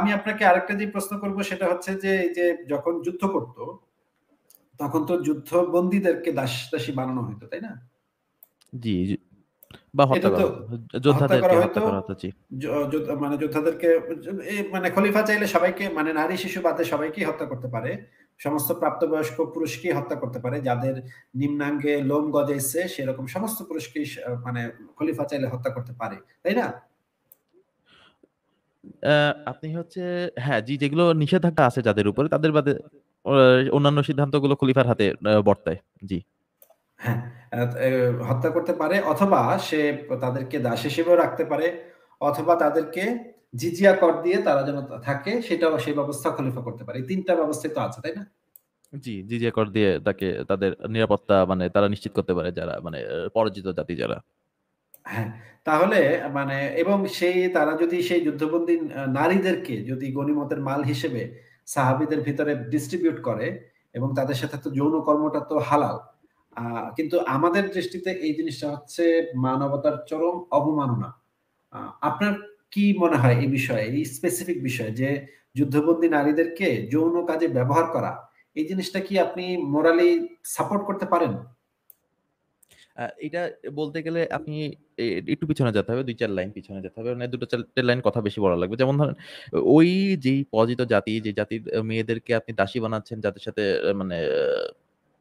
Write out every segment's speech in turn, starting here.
আমি আপনাকে আরেকটা যে প্রশ্ন করব সেটা হচ্ছে যে এই যে যখন যুদ্ধ করত তখন তো যুদ্ধবন্দীদেরকে দাসী বানানো হতো, তাই না? জি, বা হত্যা এটা করা তো হতো। হত্যা করা যোদ্ধাদেরকে হত্যা হয়তো করা হতো, জি। মানে যোদ্ধাদেরকে মানে খলিফা চাইলে সবাইকে মানে নারী শিশু বাদে সবাইকেই হত্যা করতে পারে। সমস্ত প্রাপ্তবয়স্ক পুরুষকেই হত্যা করতে পারে। যাদের নিম্নাঙ্গে লোম গজাইছে সেরকম সমস্ত পুরুষকেই মানে খলিফা চাইলে হত্যা করতে পারে। তাই না? আ আপনি হচ্ছে হ্যাঁ, জি, যেগুলো নিষেধাজ্ঞা আছে যাদের উপরে তাদের বাদে অ অন্যান্য সিদ্ধান্তগুলো খলিফার হাতে বর্তায়। জি। হ্যাঁ, হত্যা করতে পারে অথবা সে তাদেরকে দাস হিসেবেও রাখতে পারে অথবা তাদেরকে জিজিয়া কর দিয়ে তারা যেন থাকে সেটাও সেই ব্যবস্থা খলিফা করতে পারে। এই ৩ টা ব্যবস্থাই তো আছে, তাই না? জি, জিজিয়া কর দিয়ে তাকে তাদের নিরাপত্তা মানে তারা নিশ্চিত করতে পারে যারা মানে পরাজিত জাতি যারা। হ্যাঁ, তাহলে মানে এবং তারা যদি সেই যুদ্ধবন্দী নারীদেরকে যদি গনিমতের মাল হিসেবে সাহাবীদের ভিতরে ডিস্ট্রিবিউট করে এবং তাদের সাথে তো যৌন কর্মটা তো হালাল। আ কিন্তু আমাদের দৃষ্টিতে এই জিনিসটা হচ্ছে মানবতার চরম অবমাননা। আ আপনার কি মনে হয় এই বিষয়ে, এই স্পেসিফিক বিষয়ে যে যুদ্ধবন্দী নারীদেরকে যৌন কাজে ব্যবহার করা, এই জিনিসটা কি আপনি মোরালি সাপোর্ট করতে পারেন? এটা বলতে গেলে আপনি একটু পিছনে যেতে হবে। ২-৪ লাইন পিছনে যেতে হবে। মানে ২-৪ লাইন কথা বেশি বলা লাগবে। যেমন ধরেন ওই যেই পরাজিত জাতি, যে জাতির মেয়েদেরকে আপনি দাসী বানাচ্ছেন, যাদের সাথে মানে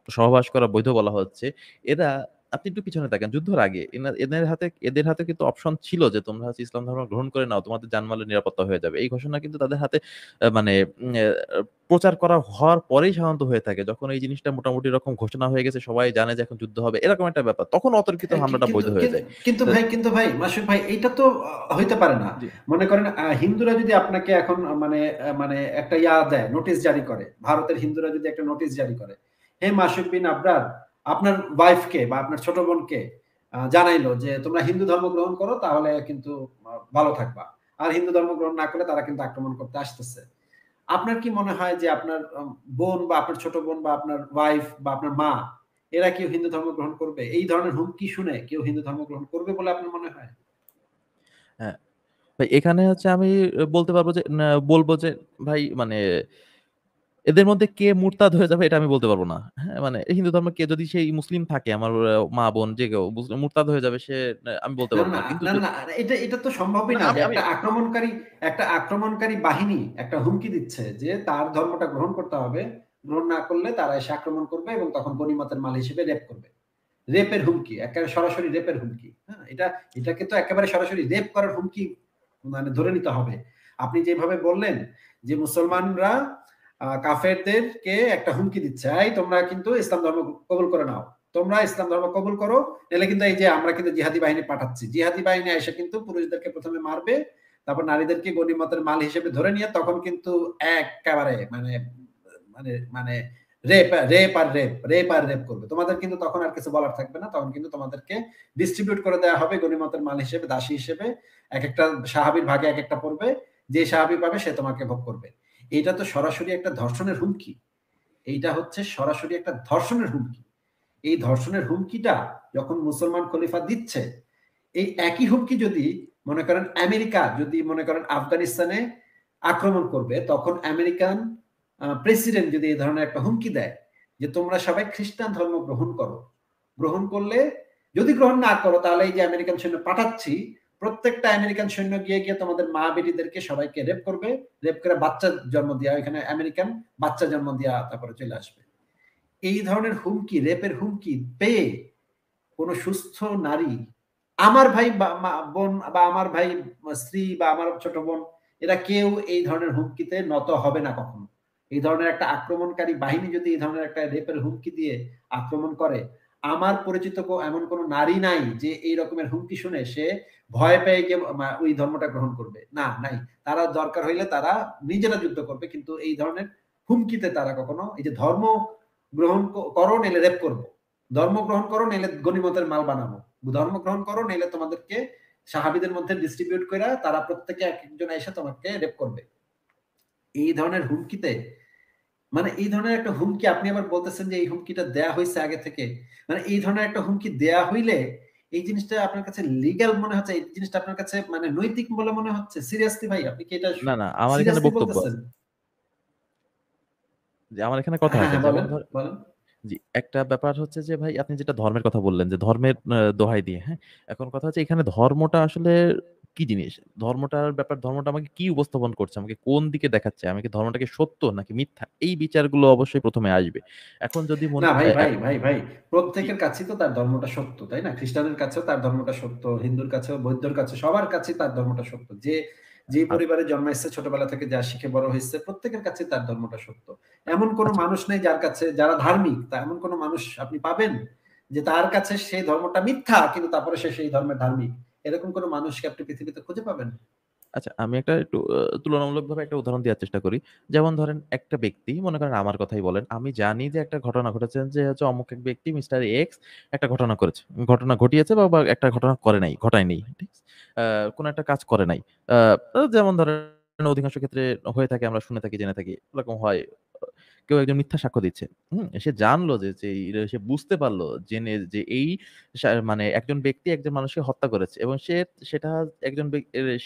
সহবাস করা বৈধ বলা হচ্ছে। এরা আপনি একটু পিছনে তাকান। যুদ্ধের আগে এদের হাতে কিন্তু অপশন ছিল যে তোমরা হচ্ছে ইসলাম ধর্ম গ্রহণ করে নাও। তোমাদের জানমালের নিরাপত্তা হয়ে যাবে। এই ঘোষণা কিন্তু তাদের হাতে মানে প্রচার করা হওয়ার পরেই সাধারণত হয়ে থাকে। যখন এই জিনিসটা মোটামুটি এরকম ঘোষণা হয়ে গেছে, সবাই জানে যে এখন যুদ্ধ হবে। এরকম একটা ব্যাপার। তখন অতর্কিত হ্যাঁ, হামলাটা বৈধ হয়ে যায়। কিন্তু তো ভাই মাসুদ ভাই এইটা তো হইতে পারে না। জি। মনে করেন হিন্দুরা যদি আপনাকে এখন মানে একটা দেয়, নোটিশ জারি করে। ভারতের হিন্দুরা যদি একটা নোটিশ জারি করে। হে মাসুদ বিন আবরার, আপনার ওয়াইফ কে বা আপনার ছোট বোনকে জানাইলো যে তোমরা হিন্দু ধর্ম গ্রহণ করো তাহলে কিন্তু ভালো থাকবা। আর হিন্দু ধর্ম গ্রহণ না করলে তারা কিন্তু আক্রমণ করতে আসতেছে। আপনার কি মনে হয় যে আপনার বোন বা আপনার ছোট বোন বা আপনার ওয়াইফ বা আপনার মা এরা কেউ হিন্দু ধর্ম গ্রহণ করবে? এই ধরনের হুমকি শুনে কেউ হিন্দু ধর্ম গ্রহণ করবে বলে আপনার মনে হয়? হ্যাঁ, ভাই এখানে হচ্ছে আমি বলতে পারব যে বলব যে ভাই মানে এদের মধ্যে কে মুরতাদ হয়ে যাবে এটা আমি বলতে পারব না। হ্যাঁ? মানে হিন্দু ধর্মে কে যদি সেই মুসলিম থাকে আমার মা-বোন যে কেউ মুরতাদ হয়ে যাবে সে আমি বলতে না, পারব না, না। কিন্তু না, না, না, এটা তো সম্ভবই না না যে আমি আমি একটা আক্রমণকারী বাহিনী একটা হুমকি দিচ্ছে যে তার ধর্মটা গ্রহণ করতে হবে। গ্রহণ না করলে তারা এসে আক্রমণ করবে এবং তখন গনিমতের মাল হিসেবে রেপ করবে। রেপের হুমকি, একেবারে সরাসরি রেপের হুমকি। হ্যাঁ? এটাকে তো একেবারে সরাসরি রেপ করার হুমকি মানে ধরে নিতে হবে। আপনি যেভাবে বললেন যে মুসলমানরা কাফেরদেরকে একটা হুমকি দিচ্ছে, "এই তোমরা কিন্তু ইসলাম ধর্ম কবুল করে নাও। তোমরা ইসলাম ধর্ম কবুল করো, নাহলে কিন্তু এই যে আমরা কিন্তু জিহাদি বাহিনী পাঠাচ্ছি। জিহাদি বাহিনী এসে কিন্তু পুরুষদেরকে ১ম এ মারবে, তারপর নারীদেরকে গনিমতের মাল হিসেবে ধরে নিয়ে তখন কিন্তু এক্কেবারে মানে মানে মানে রেপ করবে। তোমাদের কিন্তু তখন আর কিছু বলার থাকবে না। তখন কিন্তু তোমাদেরকে ডিস্ট্রিবিউট করে দেয়া হবে গনিমতের মাল হিসেবে, দাসী হিসেবে। একেকটা সাহাবীর ভাগে একেকটা পড়বে। যে সাহাবী পাবে সে তোমাকে ভোগ করবে। এইটা তো সরাসরি একটা ধর্ষণের হুমকি। এইটা হচ্ছে সরাসরি একটা ধর্ষণের হুমকি। এই ধর্ষণের হুমকিটা যখন মুসলমান খলিফা দিচ্ছে, এই একই হুমকি যদি মনে করেন আমেরিকা যদি মনে করেন আফগানিস্তানে আক্রমণ করবে, তখন আমেরিকান প্রেসিডেন্ট যদি এই ধরনের একটা হুমকি দেয় যে, "তোমরা সবাই খ্রিস্টান ধর্ম গ্রহণ করো। গ্রহণ করলে যদি গ্রহণ না করো তাহলে এই যে আমেরিকান সৈন্য পাঠাচ্ছি, প্রত্যেকটা আমেরিকান সৈন্য গিয়ে তোমাদের মা-বেটিদেরকে সবাইকে রেপ করবে। রেপ করে বাচ্চা জন্ম দিয়া এখানে আমেরিকান বাচ্চা জন্ম দিয়া তারপরে চলে আসবে।" এই ধরনের হুমকি, রেপের হুমকি পেয়ে কোন সুস্থ নারী, আমার ভাই বা বোন বা আমার ভাই স্ত্রী বা আমার ছোট বোন এরা কেউ এই ধরনের হুমকিতে নত হবে না কখনো। এই ধরনের একটা আক্রমণকারী বাহিনী যদি এই ধরনের একটা রেপের হুমকি দিয়ে আক্রমণ করে, আমার পরিচিত এমন কোন নারী নাই যে এই রকমের হুমকি শুনে সে ভয় পেয়ে গিয়ে ওই ধর্মটা গ্রহণ করবে। না, নাই। তারা দরকার হইলে তারা নিজেরা যুদ্ধ করবে। কিন্তু এই ধরনের হুমকিতে তারা কখনো এই যে ধর্ম গ্রহণ করো নাইলে রেপ করব। ধর্ম গ্রহণ করো নাইলে গনিমতের মাল বানাবো। ধর্ম গ্রহণ করো নাইলে তোমাদেরকে সাহাবীদের মধ্যে ডিস্ট্রিবিউট কইরা তারা প্রত্যেকে একেকজন এসে তোমাকে রেপ করবে। এই ধরনের হুমকিতে মানে এই ধরনের একটা হুমকি আপনি আবার বলতেছেন যে এই হুমকিটা দেয়া হইছে আগে থেকে। মানে এই ধরনের একটা হুমকি দেয়া হইলে এই জিনিসটা আপনার কাছে লিগ্যাল মনে হচ্ছে? এই জিনিসটা আপনার কাছে মানে নৈতিক বলে মনে হচ্ছে? সিরিয়াসলি ভাই আপনি কি এটা না, না, আমার এখানে সিরিয়াসলি বক্তব্য বলতেছেন? আছে। যে আমার এখানে কথা হ্যাঁ, আছে। হ্যাঁ যেমন বলেন, বলেন। জি, একটা ব্যাপার হচ্ছে যে ভাই আপনি যেটা ধর্মের কথা বললেন যে ধর্মের দোহাই দিয়ে, হ্যাঁ? এখন কথা হচ্ছে এখানে ধর্মটা আসলে কি জিনিস? ধর্মটা আমাকে কি উপস্থাপন করছে? আমাকে কোন দিকে দেখাচ্ছে? আমি কি ধর্মটাকে সত্য নাকি মিথ্যা? এই বিচারগুলো অবশ্যই ১ম এ আসবে। এখন যদি না ভাই, এ এ ভাই জি, প্রত্যেকের কাছেই তো তার ধর্মটা সত্য, তাই না? খ্রিস্টানের কাছেও তার ধর্মটা সত্য, হিন্দুর কাছেও, বৌদ্ধর কাছে, সবার কাছেই তার ধর্মটা সত্য। যে আ পরিবারে জন্মাইছে, ছোটবেলা থেকে যা শিখে বড় হইছে, প্রত্যেকের কাছেই তার ধর্মটা সত্য। এমন কোন আচ্ছা, মানুষ নেই যার কাছে, যারা ধার্মিক, এমন কোন মানুষ আপনি পাবেন যে তার কাছে সেই ধর্মটা মিথ্যা কিন্তু তারপরে সে সেই ধর্মের ধার্মিক। এরকম কোন মানুষকে আপনি পৃথিবীতে খুঁজে পাবেন? আচ্ছা, আমি একটা একটু তুলনামূলকভাবে একটা উদাহরণ দেওয়ার চেষ্টা করি। যেমন ধরেন একটা ব্যক্তি মনে করেন আমার কথাই বলেন। আমি জানি যে একটা ঘটনা ঘটেছে যে হচ্ছে অমুক এক ব্যক্তি মিস্টার এক্স একটা ঘটনা করেছে। ঘটনা ঘটিয়েছে বা একটা ঘটনা ঘটায়নি। ঠিক আছে? আ কোন একটা কাজ করে নাই। আ যেমন ধরেন অধিকাংশ ক্ষেত্রে হয়ে থাকে আমরা শুনে থাকি, জেনে থাকি। এরকম হয়। কেউ একজন মিথ্যা সাক্ষ্য দিচ্ছে। হুম? সে জানলো যে সে বুঝতে পারল জেনে যে এই মানে একজন ব্যক্তি একজন মানুষকে হত্যা করেছে এবং সেটা একজন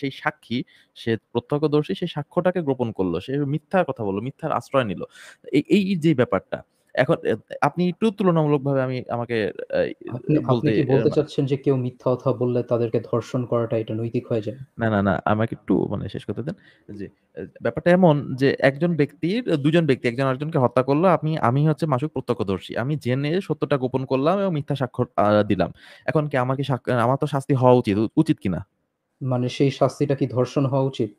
সেই সাক্ষী, সে প্রত্যক্ষদর্শী সেই সাক্ষ্যটাকে গোপন করল। সে মিথ্যা কথা বলল, মিথ্যার আশ্রয় নিল। এই যে ব্যাপারটা, এখন আপনি একটু তুলনামূলকভাবে আমাকে আ আপনি আপনি বলতে কি বলতে চাচ্ছেন যে কেউ মিথ্যা কথা বললে তাদেরকে ধর্ষণ করাটা এটা নৈতিক হয়ে যায়? না, আমাকে একটু মানে শেষ করতে দেন। জি, ব্যাপারটা এমন যে একজন ব্যক্তির ২ জন ব্যক্তি একজন আরেকজনকে হত্যা করলো। আমি হচ্ছে মাসুক প্রত্যক্ষদর্শী। আমি জেনে সত্যটা গোপন করলাম এবং মিথ্যা সাক্ষ্য দিলাম। এখন কি আমার তো শাস্তি হওয়া উচিত, উচিত কিনা? মানে সেই শাস্তিটা কি ধর্ষণ হওয়া উচিত?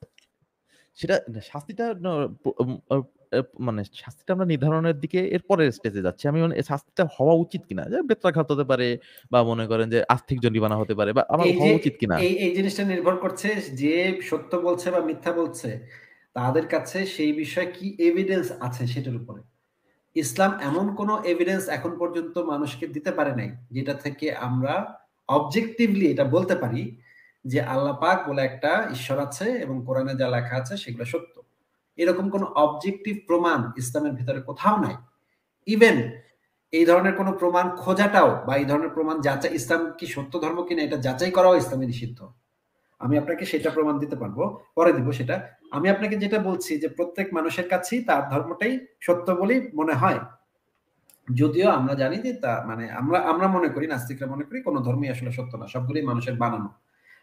সেটা শাস্তিটা ন প উম আ এ মানে শাস্তিটা আমরা নির্ধারণের দিকে এর পরের স্টেজে যাচ্ছি। আমি মানে শাস্তিটা হওয়া উচিত কিনা? যে বেত্রাঘাত হতে পারে বা মনে করেন যে আর্থিক জরিমানা হতে পারে বা আমার এই যে হওয়া উচিত কিনা? এই জিনিসটা নির্ভর করছে যে সত্য বলছে বা মিথ্যা বলছে, তাদের কাছে সেই বিষয়ে কি এভিডেন্স আছে সেটার উপরে। ইসলাম এমন কোন এভিডেন্স এখন পর্যন্ত মানুষকে দিতে পারে নাই, যেটা থেকে আমরা অবজেক্টিভলি এটা বলতে পারি যে আল্লাহ পাক বলে একটা ঈশ্বর আছে এবং কোরআনে যা লেখা আছে সেগুলো সত্য। এরকম কোন অবজেক্টিভ প্রমাণ ইসলামের ভিতরে কোথাও নাই। ইভেন এই ধরনের কোন প্রমাণ খোঁজাটাও বা এই ধরনের প্রমাণ যাচাই, ইসলাম কি সত্য ধর্ম কিনা এটা যাচাই করাও ইসলামে নিষিদ্ধ। আমি আপনাকে সেটা প্রমাণ দিতে পারবো। পরে দিব সেটা। আমি আপনাকে যেটা বলছি যে প্রত্যেক মানুষের কাছেই তার ধর্মটাই সত্য বলেই মনে হয়। যদিও আমরা জানি যে তা মানে আমরা মনে করি, নাস্তিকরা মনে করি কোন ধর্মই আসলে সত্য না। সবগুলোই মানুষের বানানো।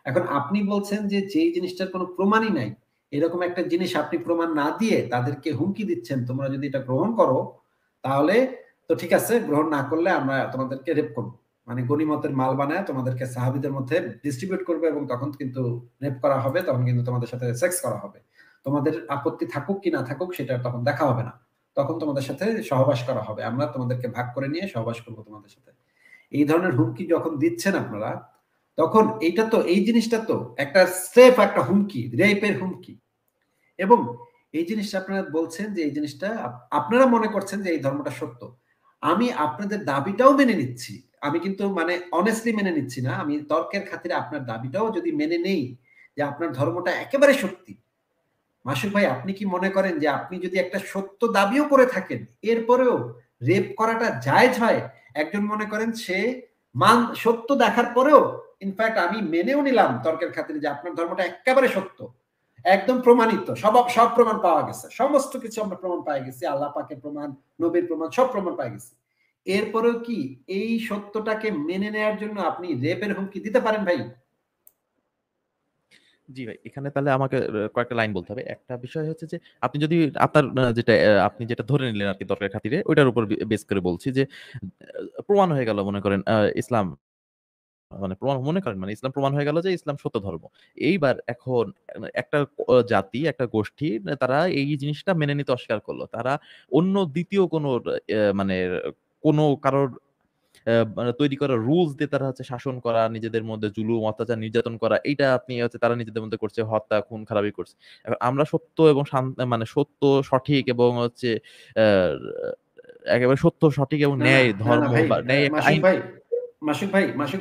এখন আপনি বলছেন যে যেই জিনিসটার কোন প্রমাণই নাই, এরকম একটা জিনিস আপনি প্রমাণ না দিয়ে তাদেরকে হুমকি দিচ্ছেন, তোমরা যদি এটা গ্রহণ করো তাহলে তো ঠিক আছে, গ্রহণ না করলে আমরা তোমাদেরকে রেপ করব। মানে গনিমতের মাল বানায় তোমাদেরকে সাহাবীদের মধ্যে ডিস্ট্রিবিউট করবে এবং তখন কিন্তু রেপ করা হবে, তখন কিন্তু তোমাদের সাথে সেক্স করা হবে। তোমাদের আপত্তি থাকুক কি না থাকুক সেটা তখন দেখা হবে না। তখন তোমাদের সাথে সহবাস করা হবে। আমরা তোমাদেরকে ভাগ করে নিয়ে সহবাস করব তোমাদের সাথে। এই ধরনের হুমকি যখন দিচ্ছেন আপনারা, তখন এইটা তো এই জিনিসটা তো একটা সেফ একটা হুমকি, রেপের হুমকি। এবং এই জিনিসটা আপনারা বলছেন যে এই জিনিসটা আপনারা মনে করছেন যে এই ধর্মটা সত্য। আমি আপনাদের দাবিটাও মেনে নিচ্ছি। আমি কিন্তু মানে honestly মেনে নিচ্ছি না। আমি তর্কের খাতিরে আপনার দাবিটাও যদি মেনে নেই যে আপনার ধর্মটা একেবারে সত্যি। মাসুক ভাই আপনি কি মনে করেন যে আপনি যদি একটা সত্য দাবিও করে থাকেন, এরপরেও রেপ করাটা জায়েজ হয়? একজন মনে করেন সে সত্য দেখার পরেও ইনফ্যাক্ট আমি মেনেও নিলাম তর্কের খাতিরে যে আপনার ধর্মটা এক্কেবারে সত্য। একদম প্রমাণিত। সব প্রমাণ পাওয়া গেছে। সমস্ত কিছু আমরা প্রমাণ পেয়ে গেছি। আল্লাহ পাকের প্রমাণ, নবীর প্রমাণ সব প্রমাণ পেয়ে গেছি। এরপরেও কি এই সত্যটাকে মেনে নেয়ার জন্য আপনি রেপের হুমকি দিতে পারেন ভাই? জি ভাই, এখানে তাহলে আমাকে কয়েকটা লাইন বলতে হবে। একটা বিষয় হচ্ছে যে আপনি যদি আপনার যেটা আপনি যেটা ধরে নিলেন আরকি তর্কের খাতিরে ওইটার উপর বেস করে বলছি যে প্রমাণ হয়ে গেল মনে করেন ইসলাম মানে প্রমাণ মনে করেন মানে ইসলাম প্রমাণ হয়ে গেল যে ইসলাম সত্য ধর্ম। এইবার এখন একটা জাতি, একটা গোষ্ঠী তারা এই জিনিসটা মেনে নিতে অস্বীকার করল। তারা অন্য ২য় কোনো মানে কোনো কারোর মানে তৈরি করা রুলস দিয়ে তারা হচ্ছে শাসন করা, নিজেদের মধ্যে জুলুম, অত্যাচার, নির্যাতন করা এইটা আপনি হচ্ছে তারা নিজেদের মধ্যে করছে, হত্যা, খুন, খারাপি করছে। এখন আমরা সত্য এবং মানে সত্য, সঠিক এবং হচ্ছে অ্যা একেবারে সত্য, সঠিক এবং ন্যায় না ধর্ম ভাই বা ন্যায় একটা মাসুদ আইন ভাই মাসুক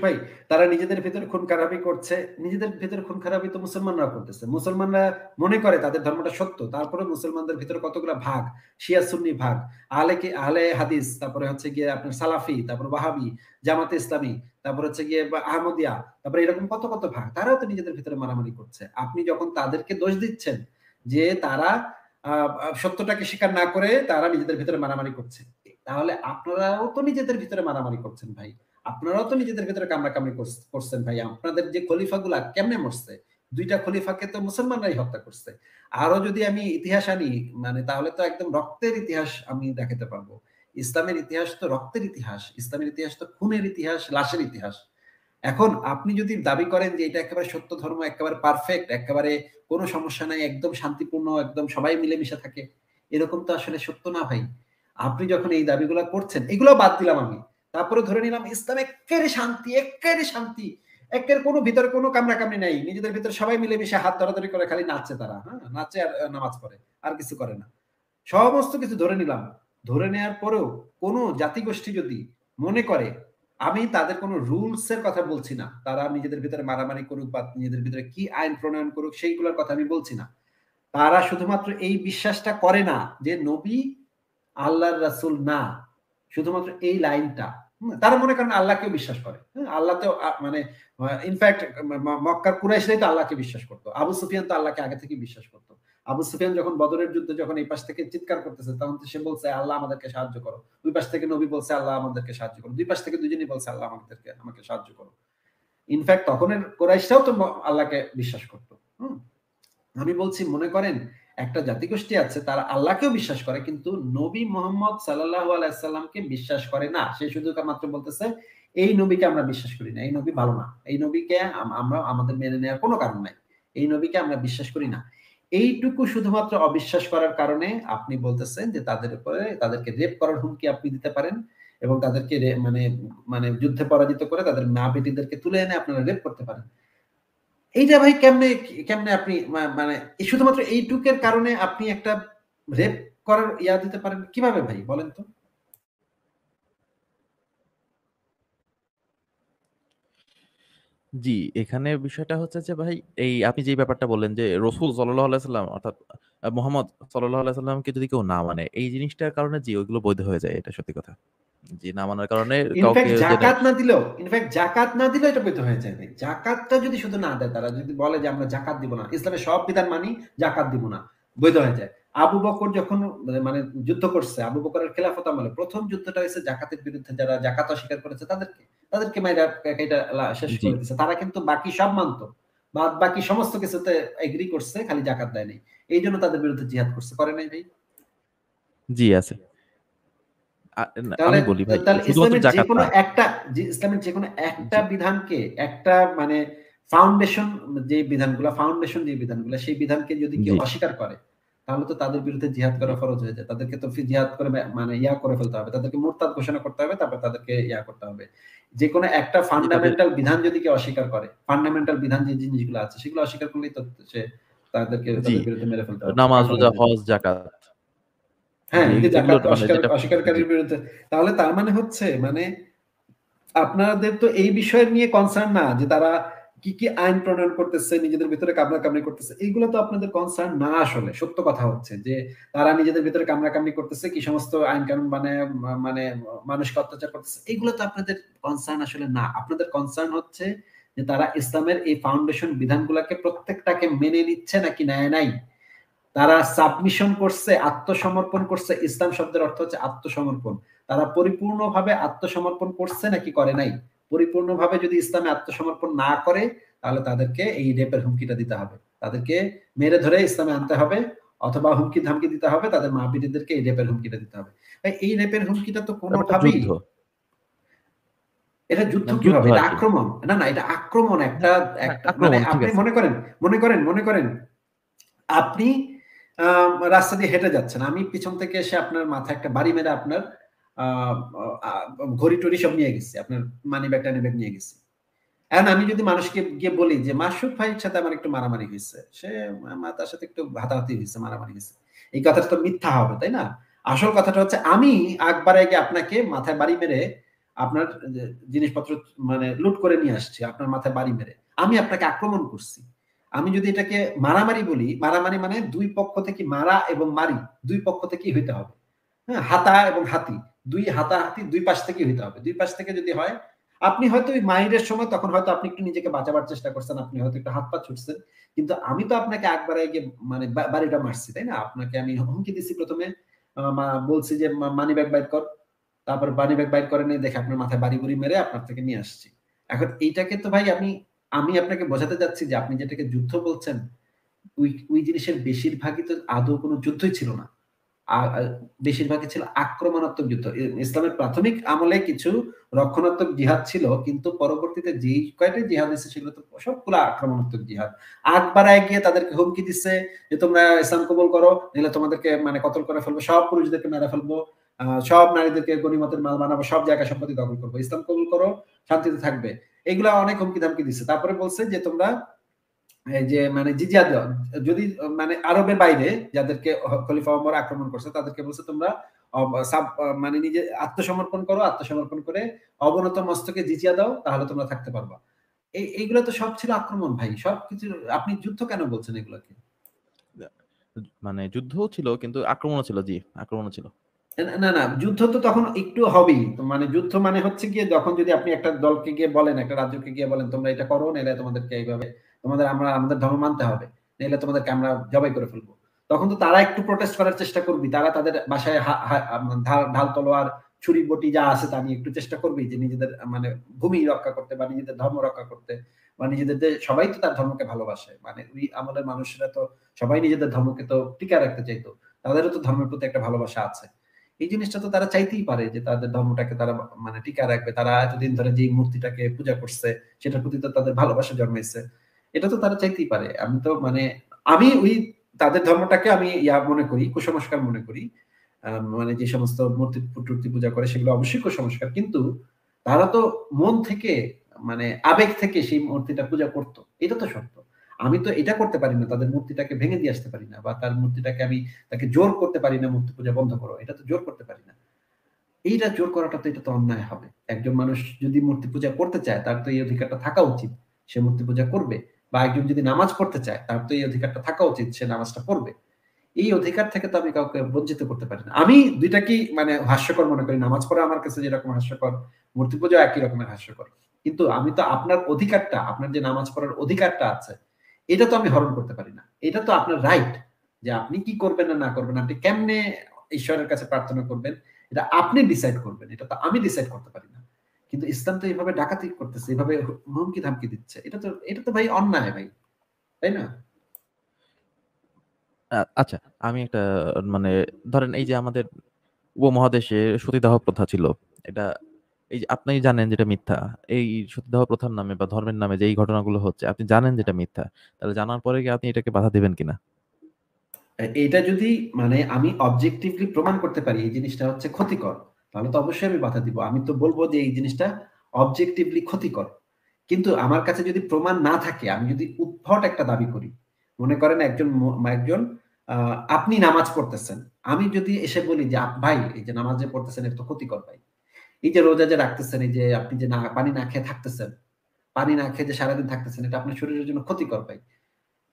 ভাই, তারা নিজেদের ভিতরে খুন খারাপি করছে। নিজেদের ভিতরে খুন খারাপি তো মুসলমানরা করতেছে। মুসলমানরা মনে করে তাদের ধর্মটা সত্য। তারপরে মুসলমানদের ভিতরে কতগুলা ভাগ, শিয়া সুন্নি ভাগ, আহলে হাদিস, তারপরে হচ্ছে গিয়ে আপনার সালাফি, তারপর ওয়াহাবি, জামাতে ইসলামী, তারপর হচ্ছে গিয়ে আহমদিয়া, তারপরে এরকম কত ভাগ। তারাও তো নিজেদের ভিতরে মারামারি করছে। আপনি যখন তাদেরকে দোষ দিচ্ছেন যে তারা সত্যটাকে স্বীকার না করে তারা নিজেদের ভিতরে মারামারি করছে, তাহলে আপনারাও তো নিজেদের ভিতরে মারামারি করছেন ভাই। আপনারাও তো নিজেদের ভিতরে কামড়াকামড়ি করছেন ভাই। আপনাদের যে খলিফাগুলা কেমনে মরছে, 2টা খলিফাকে তো মুসলমানরাই হত্যা করছে। আরো যদি আমি ইতিহাস আনি, মানে তাহলে তো একদম রক্তের ইতিহাস আমি দেখাতে পারবো। ইসলামের ইতিহাস তো রক্তের ইতিহাস, ইসলামের ইতিহাস তো খুনের ইতিহাস, লাশের ইতিহাস। এখন আপনি যদি দাবি করেন যে এটা একেবারে সত্য ধর্ম, একেবারে পারফেক্ট, একেবারে কোনো সমস্যা নাই, একদম শান্তিপূর্ণ, একদম সবাই মিলেমিশে থাকে, এরকম তো আসলে সত্য না ভাই। আপনি যখন এই দাবিগুলো করছেন, এগুলো বাদ দিলাম আমি, তারপরে ধরে নিলাম ইসলাম একেবারে শান্তি, একেবারে শান্তি, একের কোনো ভিতরে কোনো কামড়াকামড়ি নাই, নিজেদের ভিতরে সবাই মিলেমিশে হাত ধরাধরি করে খালি নাচছে, তারা হ্যাঁ নাচে আর নামাজ পড়ে, আর কিছু করে না। সমস্ত কিছু ধরে নিলাম। ধরে নেওয়ার পরেও কোন জাতিগোষ্ঠী যদি মনে করে, আমি তাদের কোনো রুলস এর কথা বলছি না, তারা নিজেদের ভিতরে মারামারি করুক বা নিজেদের ভিতরে কি আইন প্রণয়ন করুক সেইগুলোর কথা আমি বলছি না, তারা শুধুমাত্র এই বিশ্বাসটা করে না যে নবী আল্লাহর রাসূল না, শুধুমাত্র এই লাইনটা, তারা মনে করেন আল্লাহকেও বিশ্বাস করে। আল্লাহ তো মানে ইনফ্যাক্ট মক্কার কুরাইশরাই তো আল্লাহকে বিশ্বাস করতো। আবু সুফিয়ান তো আল্লাহকে আগে থেকে বিশ্বাস করতো। আবু সুফিয়ান যখন বদরের যুদ্ধে যখন এই পাশ থেকে চিৎকার করতেছে, তখন সে বলছে আল্লাহ আমাদেরকে সাহায্য করো, ওই পাশ থেকে নবী বলছে আল্লাহ আমাদেরকে সাহায্য করো, দুই পাশ থেকে দুজনই বলছে আল্লাহ আমাকে সাহায্য করো। ইনফ্যাক্ট তখনের কুরাইশরাও তো আল্লাহকে বিশ্বাস করতো। আমি বলছি, মনে করেন একটা জাতিগোষ্ঠী আছে তারা আল্লাহকেও বিশ্বাস করে কিন্তু নবী মুহাম্মদ সাল্লাল্লাহু আলাইহি সাল্লামকে বিশ্বাস করে না। সে শুধু মাত্র বলতেছে এই নবীকে আমরা বিশ্বাস করি না, এই নবী ভালো না, এই নবীকে আমরা আমাদের মেনে নেওয়ার কোনো কারণ নাই, এই নবীকে আমরা বিশ্বাস করি না। এইটুকু শুধুমাত্র অবিশ্বাস করার কারণে আপনি বলতেছেন যে তাদের উপরে তাদেরকে রেপ করার হুমকি আপনি দিতে পারেন এবং তাদেরকে মানে মানে যুদ্ধে পরাজিত করে তাদের মা বেটিদেরকে তুলে এনে আপনারা রেপ করতে পারেন। এইটা ভাই কেমনে আপনি মানে শুধুমাত্র এইটুকের কারণে আপনি একটা রেপ করার ইয়া দিতে পারেন কিভাবে ভাই বলেন তো? জি, এখানে বিষয়টা হচ্ছে যে ভাই, এই আপনি যে ব্যাপারটা বললেন যে রাসূল সাল্লাল্লাহু আলাইহি সাল্লাম অর্থাৎ মুহাম্মদ সাল্লাল্লাহু আলাইহি সাল্লামকে যদি কেউ না মানে, এই জিনিসটার কারণে জি ওইগুলো বৈধ হয়ে যায়, এটা সত্যি কথা। জি, না মানার কারণে কাউকে ইনফ্যাক্ট জাকাত না দিলেও এটা বৈধ হয়ে যায় ভাই। জাকাতটা যদি শুধু না দেয়, তারা যদি বলে যে আমরা জাকাত দিব না, ইসলামের সব বিধান মানি, জাকাত দিব না, বৈধ হয়ে যায়। আবু বকর যখন মানে যুদ্ধ করছে, আবু বকরের খেলাফত আমলে প্রথম যুদ্ধটা হয়েছে জাকাতের বিরুদ্ধে, যারা জাকাত অস্বীকার করেছে তাদেরকে মাইরা এটা শেষ জি করে দিয়েছে। তারা কিন্তু বাকি সব মানতো, বাকি সমস্ত কিছুতে এগ্রি করছে, খালি জাকাত দেয় নাই। এই জন্য তাদের বিরুদ্ধে জিহাদ করছে, করে নাই ভাই? জি আছে। তাহলে আমি বলি ভাই, তাহলে শুধুমাত্র ইসলামের জাকাত না। ইসলামের যে কোনো একটা জি বিধানকে, একটা মানে ফাউন্ডেশন যে বিধানগুলা সেই বিধানকে যদি কেউ জি অস্বীকার করে, তাহলে তো তাদের বিরুদ্ধে জিহাদ করা ফরজ হয়ে যায়। তাদেরকে তো জিহাদ করে মানে ইয়া করে ফেলতে হবে, তাদেরকে মুরতাদ ঘোষণা করতে হবে, তারপর তাদেরকে ইয়া করতে হবে। যে কোনো একটা জি, তাদের ফান্ডামেন্টাল বিধান যদি কেউ অস্বীকার করে, ফান্ডামেন্টাল বিধান যে জিনিসগুলো আছে সেগুলো অস্বীকার করলেই তো সে জি তাদের বিরুদ্ধে মেরে ফেলতে হবে, নামাজ, কাফের রোজা, হয়ে যাবে। হজ, জাকাত। হ্যাঁ, জি এই যে এগুলো জাকাত মানে যেটা জি অস্বীকারীর বিরুদ্ধে। তাহলে তার মানে হচ্ছে মানে আপনাদের তো এই বিষয় নিয়ে কনসার্ন না যে তারা কি আইন প্রণয়ন করতেছে, নিজেদের ভিতরে কামড়াকামড়ি করতেছে, এইগুলো তো আপনাদের কনসার্ন না। আসলে সত্য কথা হচ্ছে যে তারা নিজেদের ভিতরে কামড়াকামড়ি করতেছে, কি সমস্ত আইন কানুন মানে মানুষকে অত্যাচার করতেছে, এইগুলো তো আপনাদের কনসার্ন আসলে না। আপনাদের কনসার্ন হচ্ছে যে তারা ইসলামের এই ফাউন্ডেশন বিধানগুলোকে প্রত্যেকটাকে মেনে নিচ্ছে নাকি নেয় নাই, তারা সাবমিশন করছে, আত্মসমর্পণ করছে। ইসলাম শব্দের অর্থ হচ্ছে আত্মসমর্পণ। তারা পরিপূর্ণভাবে আত্মসমর্পণ করছে নাকি করে নাই? পরিপূর্ণভাবে যদি ইসলামে আত্মসমর্পণ না করে, তাহলে তাদেরকে এই রেপের হুমকিটা দিতে হবে, তাদেরকে মেরে ধরে ইসলামে আনতে হবে, অথবা হুমকি ধামকি দিতে হবে, তাদের মা বেটিদেরকে এই রেপের হুমকিটা দিতে হবে। এই রেপের হুমকিটা তো ব্যাপারটা কোনোভাবেই, যুদ্ধ, এটা যুদ্ধ যুদ্ধ কিভাবে, এটা আর কি। আক্রমণ না, এটা আক্রমণ। একটা হ্যাঁ, একটা মানে আক্রমণ ঠিক আপনি আছে। মনে করেন আপনি রাস্তা দিয়ে হেঁটে যাচ্ছেন, আমি পিছন থেকে এসে আপনার মাথায় একটা বাড়ি মেরে আপনার ঘড়ি টড়ি সব নিয়ে গেছি, আপনার মানি ব্যাগ টানি ব্যাগ নিয়ে গেছি। এখন আমি যদি মানুষকে গিয়ে বলি যে মাসুদ ভাইয়ের সাথে আমার একটু মারামারি হয়েছে, তার সাথে একটু হাতাহাতি হয়েছে, মারামারি হয়েছে, এই কথাটা তো মিথ্যা হবে, তাই না? আসল কথাটা হচ্ছে আমি আকবারে গিয়ে আপনাকে মাথায় বাড়ি মেরে আপনার জিনিসপত্র মানে লুট করে নিয়ে আসছে আপনার মাথায় বাড়ি মেরে, আমি আপনাকে আক্রমণ করছি, আমি যদি এটাকে মারামারি বলি, মারামারি মানে দুই পক্ষ থেকে মারা এবং মারি দুই পক্ষ থেকেই হইতে হবে। হ্যাঁ, হাতা এবং হাতি দুই হাতাহাতি দুই পাশ থেকেই হইতে হবে। দুই পাশ থেকে যদি হয়, আপনি হয়তো ওই মাইরের সময় তখন হয়তো আপনি একটু নিজেকে বাঁচাবার চেষ্টা করছেন, আপনি হয়তো একটু হাত পা ছুটছেন, কিন্তু আমি তো আপনাকে একবারে গিয়ে মানে বাড়িটা মারছি, তাই না? আপনাকে আমি হুমকি দিছি প্রথমে, বলছি যে মানি ব্যাগ বাইর কর, তারপর মানি ব্যাগ বাইর করে নিয়ে দেখে আপনার মাথায় বাড়ি বুড়ি মেরে আপনার থেকে নিয়ে আসছি। এখন এইটাকে তো ভাই আমি আমি আপনাকে বোঝাতে যাচ্ছি যে আপনি যেটাকে যুদ্ধ বলছেন, ওই জিনিসের বেশিরভাগই তো আদৌ কোনো যুদ্ধই ছিল না। বেশিরভাগই ছিল আক্রমণাত্মক যুদ্ধ। ইসলামের প্রাথমিক আমলে কিছু রক্ষণাত্মক জিহাদ ছিল, কিন্তু পরবর্তীতে যেই কয়টা জিহাদ এসেছে সেগুলো তো সবগুলো আক্রমণাত্মক জিহাদ। আগ বাড়ায় গিয়ে তাদেরকে হুমকি দিচ্ছে যে তোমরা ইসলাম কবুল করো, নাহলে তোমাদেরকে মানে কতল করে ফেলবো, সব পুরুষদেরকে মেরে ফেলবো, সব নারীদেরকে গনিমতের মাল বানাবো, সব জায়গা সম্পত্তি দখল করবো, ইসলাম কবুল করো, শান্তিতে থাকবে। এগুলা অনেক হুমকি ধামকি দিচ্ছে। তারপরে বলছে যে তোমরা এই যে মানে জিজিয়া দাও, যদি মানে আরবের বাইরে যাদেরকে খলিফা ওমর আক্রমণ করছে তাদেরকে বলছে তোমরা মানে নিজে আত্মসমর্পণ করো, আত্মসমর্পণ করে অবনত মস্তকে জিজিয়া দাও, তাহলে তোমরা থাকতে পারবা। এইগুলো তো সব ছিল আক্রমণ ভাই, সবকিছু। আপনি যুদ্ধ কেন বলছেন এগুলোকে? মানে যুদ্ধও ছিল কিন্তু আক্রমণও ছিল, জি আক্রমণও ছিল। না, না, যুদ্ধ তো তখন একটু হবেই। তো মানে যুদ্ধ মানে হচ্ছে গিয়ে যখন যদি আপনি একটা দলকে গিয়ে বলেন, একটা রাজ্যকে গিয়ে বলেন তোমরা এটা করো, নাহলে তোমাদেরকে এইভাবে আমাদের ধর্ম মানতে হবে, নাহলে তোমাদেরকে আমরা জবাই করে ফেলবো। তখন তো তারা একটু প্রোটেস্ট করার চেষ্টা করবে, তারা তাদের বাসায় ঢাল তলোয়ার ছুরি বটি যা আছে তা নিয়ে একটু চেষ্টা করবে যে নিজেদের মানে ভূমি রক্ষা করতে বা নিজেদের ধর্ম রক্ষা করতে, বা নিজেদের সবাই তো তার ধর্মকে ভালোবাসে, মানে ওই আমাদের মানুষরা তো সবাই নিজেদের ধর্মকে তো টিকায় রাখতে চাইতো, তাদেরও তো ধর্মের প্রতি একটা ভালোবাসা আছে। এই জিনিসটা তো তারা চাইতেই পারে যে তাদের ধর্মটাকে তারা মানে টিকা রাখবে। তারা এতদিন ধরে যে মূর্তিটাকে পূজা করছে সেটার প্রতি তো তাদের ভালোবাসা জন্মাইছে, এটা তো তারা চাইতেই পারে। আমি তো মানে আমি ওই তাদের ধর্মটাকে আমি মনে করি, কুসংস্কার মনে করি। মানে যে সমস্ত মূর্তি পূজা করে সেগুলো অবশ্যই কুসংস্কার, কিন্তু তারা তো মন থেকে মানে আবেগ থেকে সেই মূর্তিটা পূজা করতো, এটা তো সত্য। আমি তো এটা করতে পারি না, তাদের মূর্তিটাকে ভেঙে দিয়ে আসতে পারি না, বা তার মূর্তিটাকে আমি তাকে জোর করতে পারি না মূর্তি পূজা বন্ধ করো, এটা তো জোর করতে পারি না। এইটা জোর করাটা তো এটা তো অন্যায় হবে। একজন মানুষ যদি মূর্তি পূজা করতে চায় তার তো এই অধিকারটা থাকা উচিত, সে মূর্তি পূজা করবে। বা একজন যদি নামাজ পড়তে চায় তার তো এই অধিকারটা থাকা উচিত, সে নামাজটা পড়বে। এই অধিকার থেকে তো আমি কাউকে বঞ্চিত করতে পারি না। আমি দুইটাকেই মানে হাস্যকর মনে করি। নামাজ পড়া আমার কাছে যেরকম হাস্যকর, মূর্তি পূজা একই রকমের হাস্যকর। কিন্তু আমি তো আপনার অধিকারটা, আপনার যে নামাজ পড়ার অধিকারটা আছে, এটা তো আমি হরণ করতে পারি না। এটা তো আপনার রাইট, যে আপনি কি করবেন না করবেন, আপনি কেমনে ঈশ্বরের কাছে প্রার্থনা করবেন, এটা আপনি ডিসাইড করবেন। এটা তো আমি ডিসাইড করতে পারি না। কিন্তু ইসলাম তো এইভাবে ডাকাতি করতেছে, এইভাবে হুমকি ধামকি দিচ্ছে। এটা তো ভাই অন্যায় ভাই, তাই না? আচ্ছা, আমি একটা মানে ধরেন এই যে আমাদের উপমহাদেশে সতীদাহ প্রথা ছিল, এটা এই যে আপনি জানেন যেটা মিথ্যা, এই সতীদাহ প্রথার নামে বা ধর্মের নামে যে এই ঘটনাগুলো হচ্ছে আপনি জানেন যেটা মিথ্যা, তাহলে জানার পরে কি আপনি এটাকে বাধা দিবেন কিনা? এটা যদি মানে আমি অবজেক্টিভলি প্রমাণ করতে পারি এই জিনিসটা হচ্ছে ক্ষতিকর, তাহলে তো অবশ্যই আমি বাধা দিব। আমি তো বলবো যে এই জিনিসটা অবজেক্টিভলি ক্ষতিকর। কিন্তু আমার কাছে যদি প্রমাণ না থাকে, আমি যদি উদ্ভট একটা দাবি করি, মনে করেন একজন আপনি নামাজ পড়তেছেন, আমি যদি এসে বলি যে ভাই এই যে নামাজ যে পড়তেছেন এটা তো ক্ষতিকর ভাই, এই যে রোজা যে রাখতেছেন, এই যে আপনি যে পানি না খেয়ে থাকতেছেন, পানি না খেয়ে যে সারাদিন থাকতেছেন, এটা আপনার শরীরের জন্য ক্ষতিকর ভাই।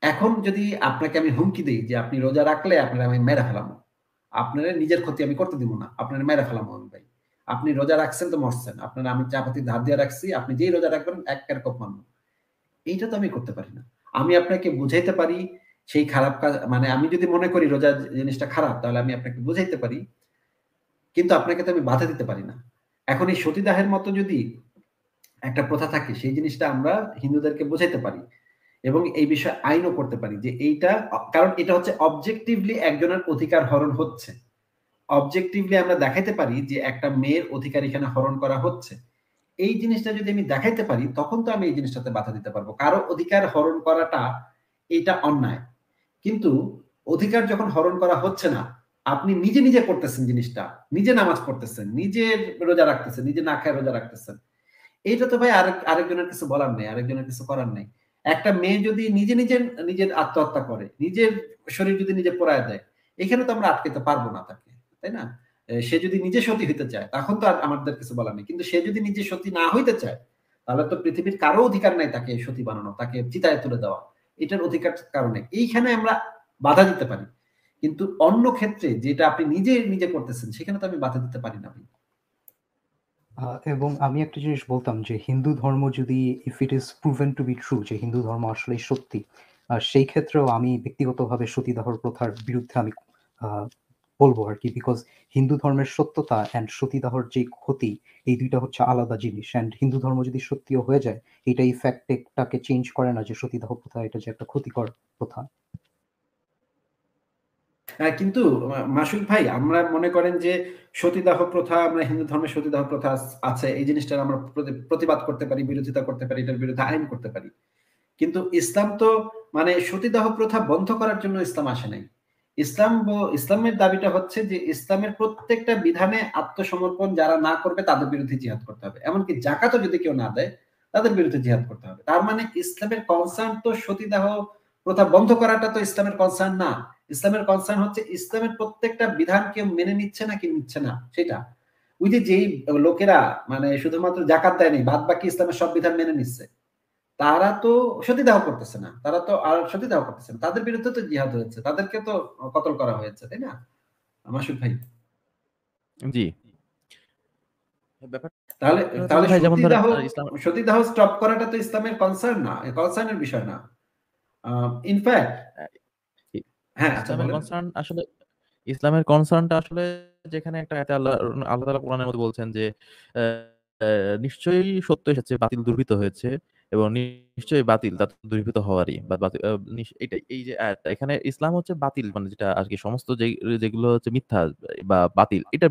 এখন যদি আপনাকে আমি হুমকি দেই যে আপনি রোজা রাখলে আপনার আমি মেরে ফেলামো, আপনার নিজের ক্ষতি আমি করতে দিব না, আপনার মেরে ফেলামো আমি ভাই। আপনি রোজা রাখছেন তো মরছেন, আপনার আমি চাপাতি ধার দিয়ে রাখছি, আপনি যেই রোজা রাখবেন এক কোপ মারবো। এইটা তো আমি করতে পারি না। আমি আপনাকে বুঝাইতে পারি সেই খারাপ কাজ, মানে আমি যদি মনে করি রোজা জিনিসটা খারাপ, তাহলে আমি আপনাকে বুঝাইতে পারি, কিন্তু আপনাকে তো আমি বাধা দিতে পারি না। এখন এই সতীদাহের মতো যদি একটা প্রথা থাকে, সেই জিনিসটা আমরা হিন্দুদেরকে বোঝাইতে পারি এবং এই বিষয়ে আইনও করতে পারি যে এইটা, কারণ এটা হচ্ছে অবজেক্টিভলি একজনের অধিকার হরণ হচ্ছে। অবজেক্টিভলি আমরা দেখাইতে পারি যে একটা মেয়ের অধিকার এখানে হরণ করা হচ্ছে। এই জিনিসটা যদি আমি দেখাইতে পারি, তখন তো আমি এই জিনিসটাতে বাধা দিতে পারবো। কারো অধিকার হরণ করাটা এটা অন্যায়। কিন্তু অধিকার যখন হরণ করা হচ্ছে না, আপনি নিজে নিজে করতেছেন জিনিসটা, নিজে নামাজ পড়তেছেন, নিজে রোজা রাখতেছেন, নিজে না খায় রোজা রাখতেছেন, এটা তো ভাই আরেকজনের কিছু বলার নেই, আরেকজনের কিছু করার নেই। একটা মেয়ে যদি নিজের আত্মহত্যা করে, নিজের শরীর যদি নিজে পোড়ায় দেয়, এখানে তো আমরা আটকাতে পারবো না তাকে, তাই না? সে যদি নিজে সতী হইতে চায় তখন তো আর আমাদের কিছু বলার নেই, কিন্তু সে যদি নিজে সতী না হইতে চায় তাহলে তো পৃথিবীর কারো অধিকার নাই তাকে সতী বানানো, তাকে চিতায় তুলে দেওয়া, এটার অধিকার কারণে এইখানে আমরা বাধা দিতে পারি, কিন্তু অন্য ক্ষেত্রে যেটা আপনি নিজে নিজে করতেছেন সেখানে তো আমি বাধা দিতে পারি না ভাই। এবং আমি একটা জিনিস বলতাম যে হিন্দু ধর্ম যদি if it is proven to be true যে হিন্দু ধর্ম আসলেই সত্যি, সেই ক্ষেত্রেও আমি ব্যক্তিগতভাবে সতীদাহর প্রথার বিরুদ্ধে আমি বলবো আর কি, বিকজ হিন্দু ধর্মের সত্যতা অ্যান্ড সতীদাহর যে ক্ষতি, এই দুইটা হচ্ছে আলাদা জিনিস। অ্যান্ড হিন্দু ধর্ম যদি সত্যিও হয়ে যায়, এটা এই ফ্যাক্টটাকে চেঞ্জ করে না যে সতীদাহ প্রথা এটা যে একটা ক্ষতিকর প্রথা। কিন্তু মাসুদ ভাই, আমরা মনে করেন যে সতীদাহ প্রথা, আমরা হিন্দু ধর্মে সতীদাহ প্রথা আছে এই জিনিসটার আমরা প্রতিবাদ করতে পারি, বিরোধিতা করতে পারি, এটার বিরুদ্ধে আইন করতে পারি, কিন্তু ইসলাম তো মানে সতীদাহ প্রথা বন্ধ করার জন্য ইসলাম আসে নাই। ইসলামের দাবিটা হচ্ছে যে ইসলামের প্রত্যেকটা বিধানে আত্মসমর্পণ যারা না করবে তাদের বিরুদ্ধে জিহাদ করতে হবে, এমনকি জাকাতও যদি কেউ না দেয় তাদের বিরুদ্ধে জিহাদ করতে হবে। তার মানে ইসলামের কনসার্ন তো সতীদাহ প্রথা বন্ধ করাটা তো ইসলামের কনসার্ন না। ইসলামের কনসার্ন হচ্ছে ইসলামের প্রত্যেকটা বিধান কেউ মেনে নিচ্ছে না কি নিচ্ছে না সেটা। ওই যে যেই লোকেরা মানে শুধুমাত্র জাকাত দেয়নি, বাদ বাকি ইসলামের সব বিধান মেনে নিচ্ছে, তারা তো সতীদাহ করতেছে না, তারা তো আর সতীদাহ করতেছে না, তাদের বিরুদ্ধে তো জিহাদ হয়েছে, তাদেরকে তো কতল করা হয়েছে, তাই না মাসুদ ভাই? জি। ব্যাপার তাহলে তাহলে ভাই যেমন ধরেন সতীদাহ স্টপ করাটা তো ইসলামের কনসার্ন না, কনসার্নের বিষয় না। ইনফ্যাক্ট হ্যাঁ, আচ্ছা ইসলামের বলেন। কনসার্ন আসলে ইসলামের কনসার্নটা আসলে যেখানে একটা আয়াতে আল্লাহ তাআলা কোরআনের মধ্যে বলছেন যে নিশ্চয়ই সত্য এসেছে, বাতিল দুর্বৃত্ত হয়েছে এবং নিশ্চয়ই বাতিল তা দুর্বৃত্ত হওয়ারই বা বাতিল এটাই এই যে আয়াতটা, এখানে ইসলাম হচ্ছে বাতিল মানে যেটা আর কি সমস্ত যেগুলো হচ্ছে মিথ্যা বা বাতিল এটার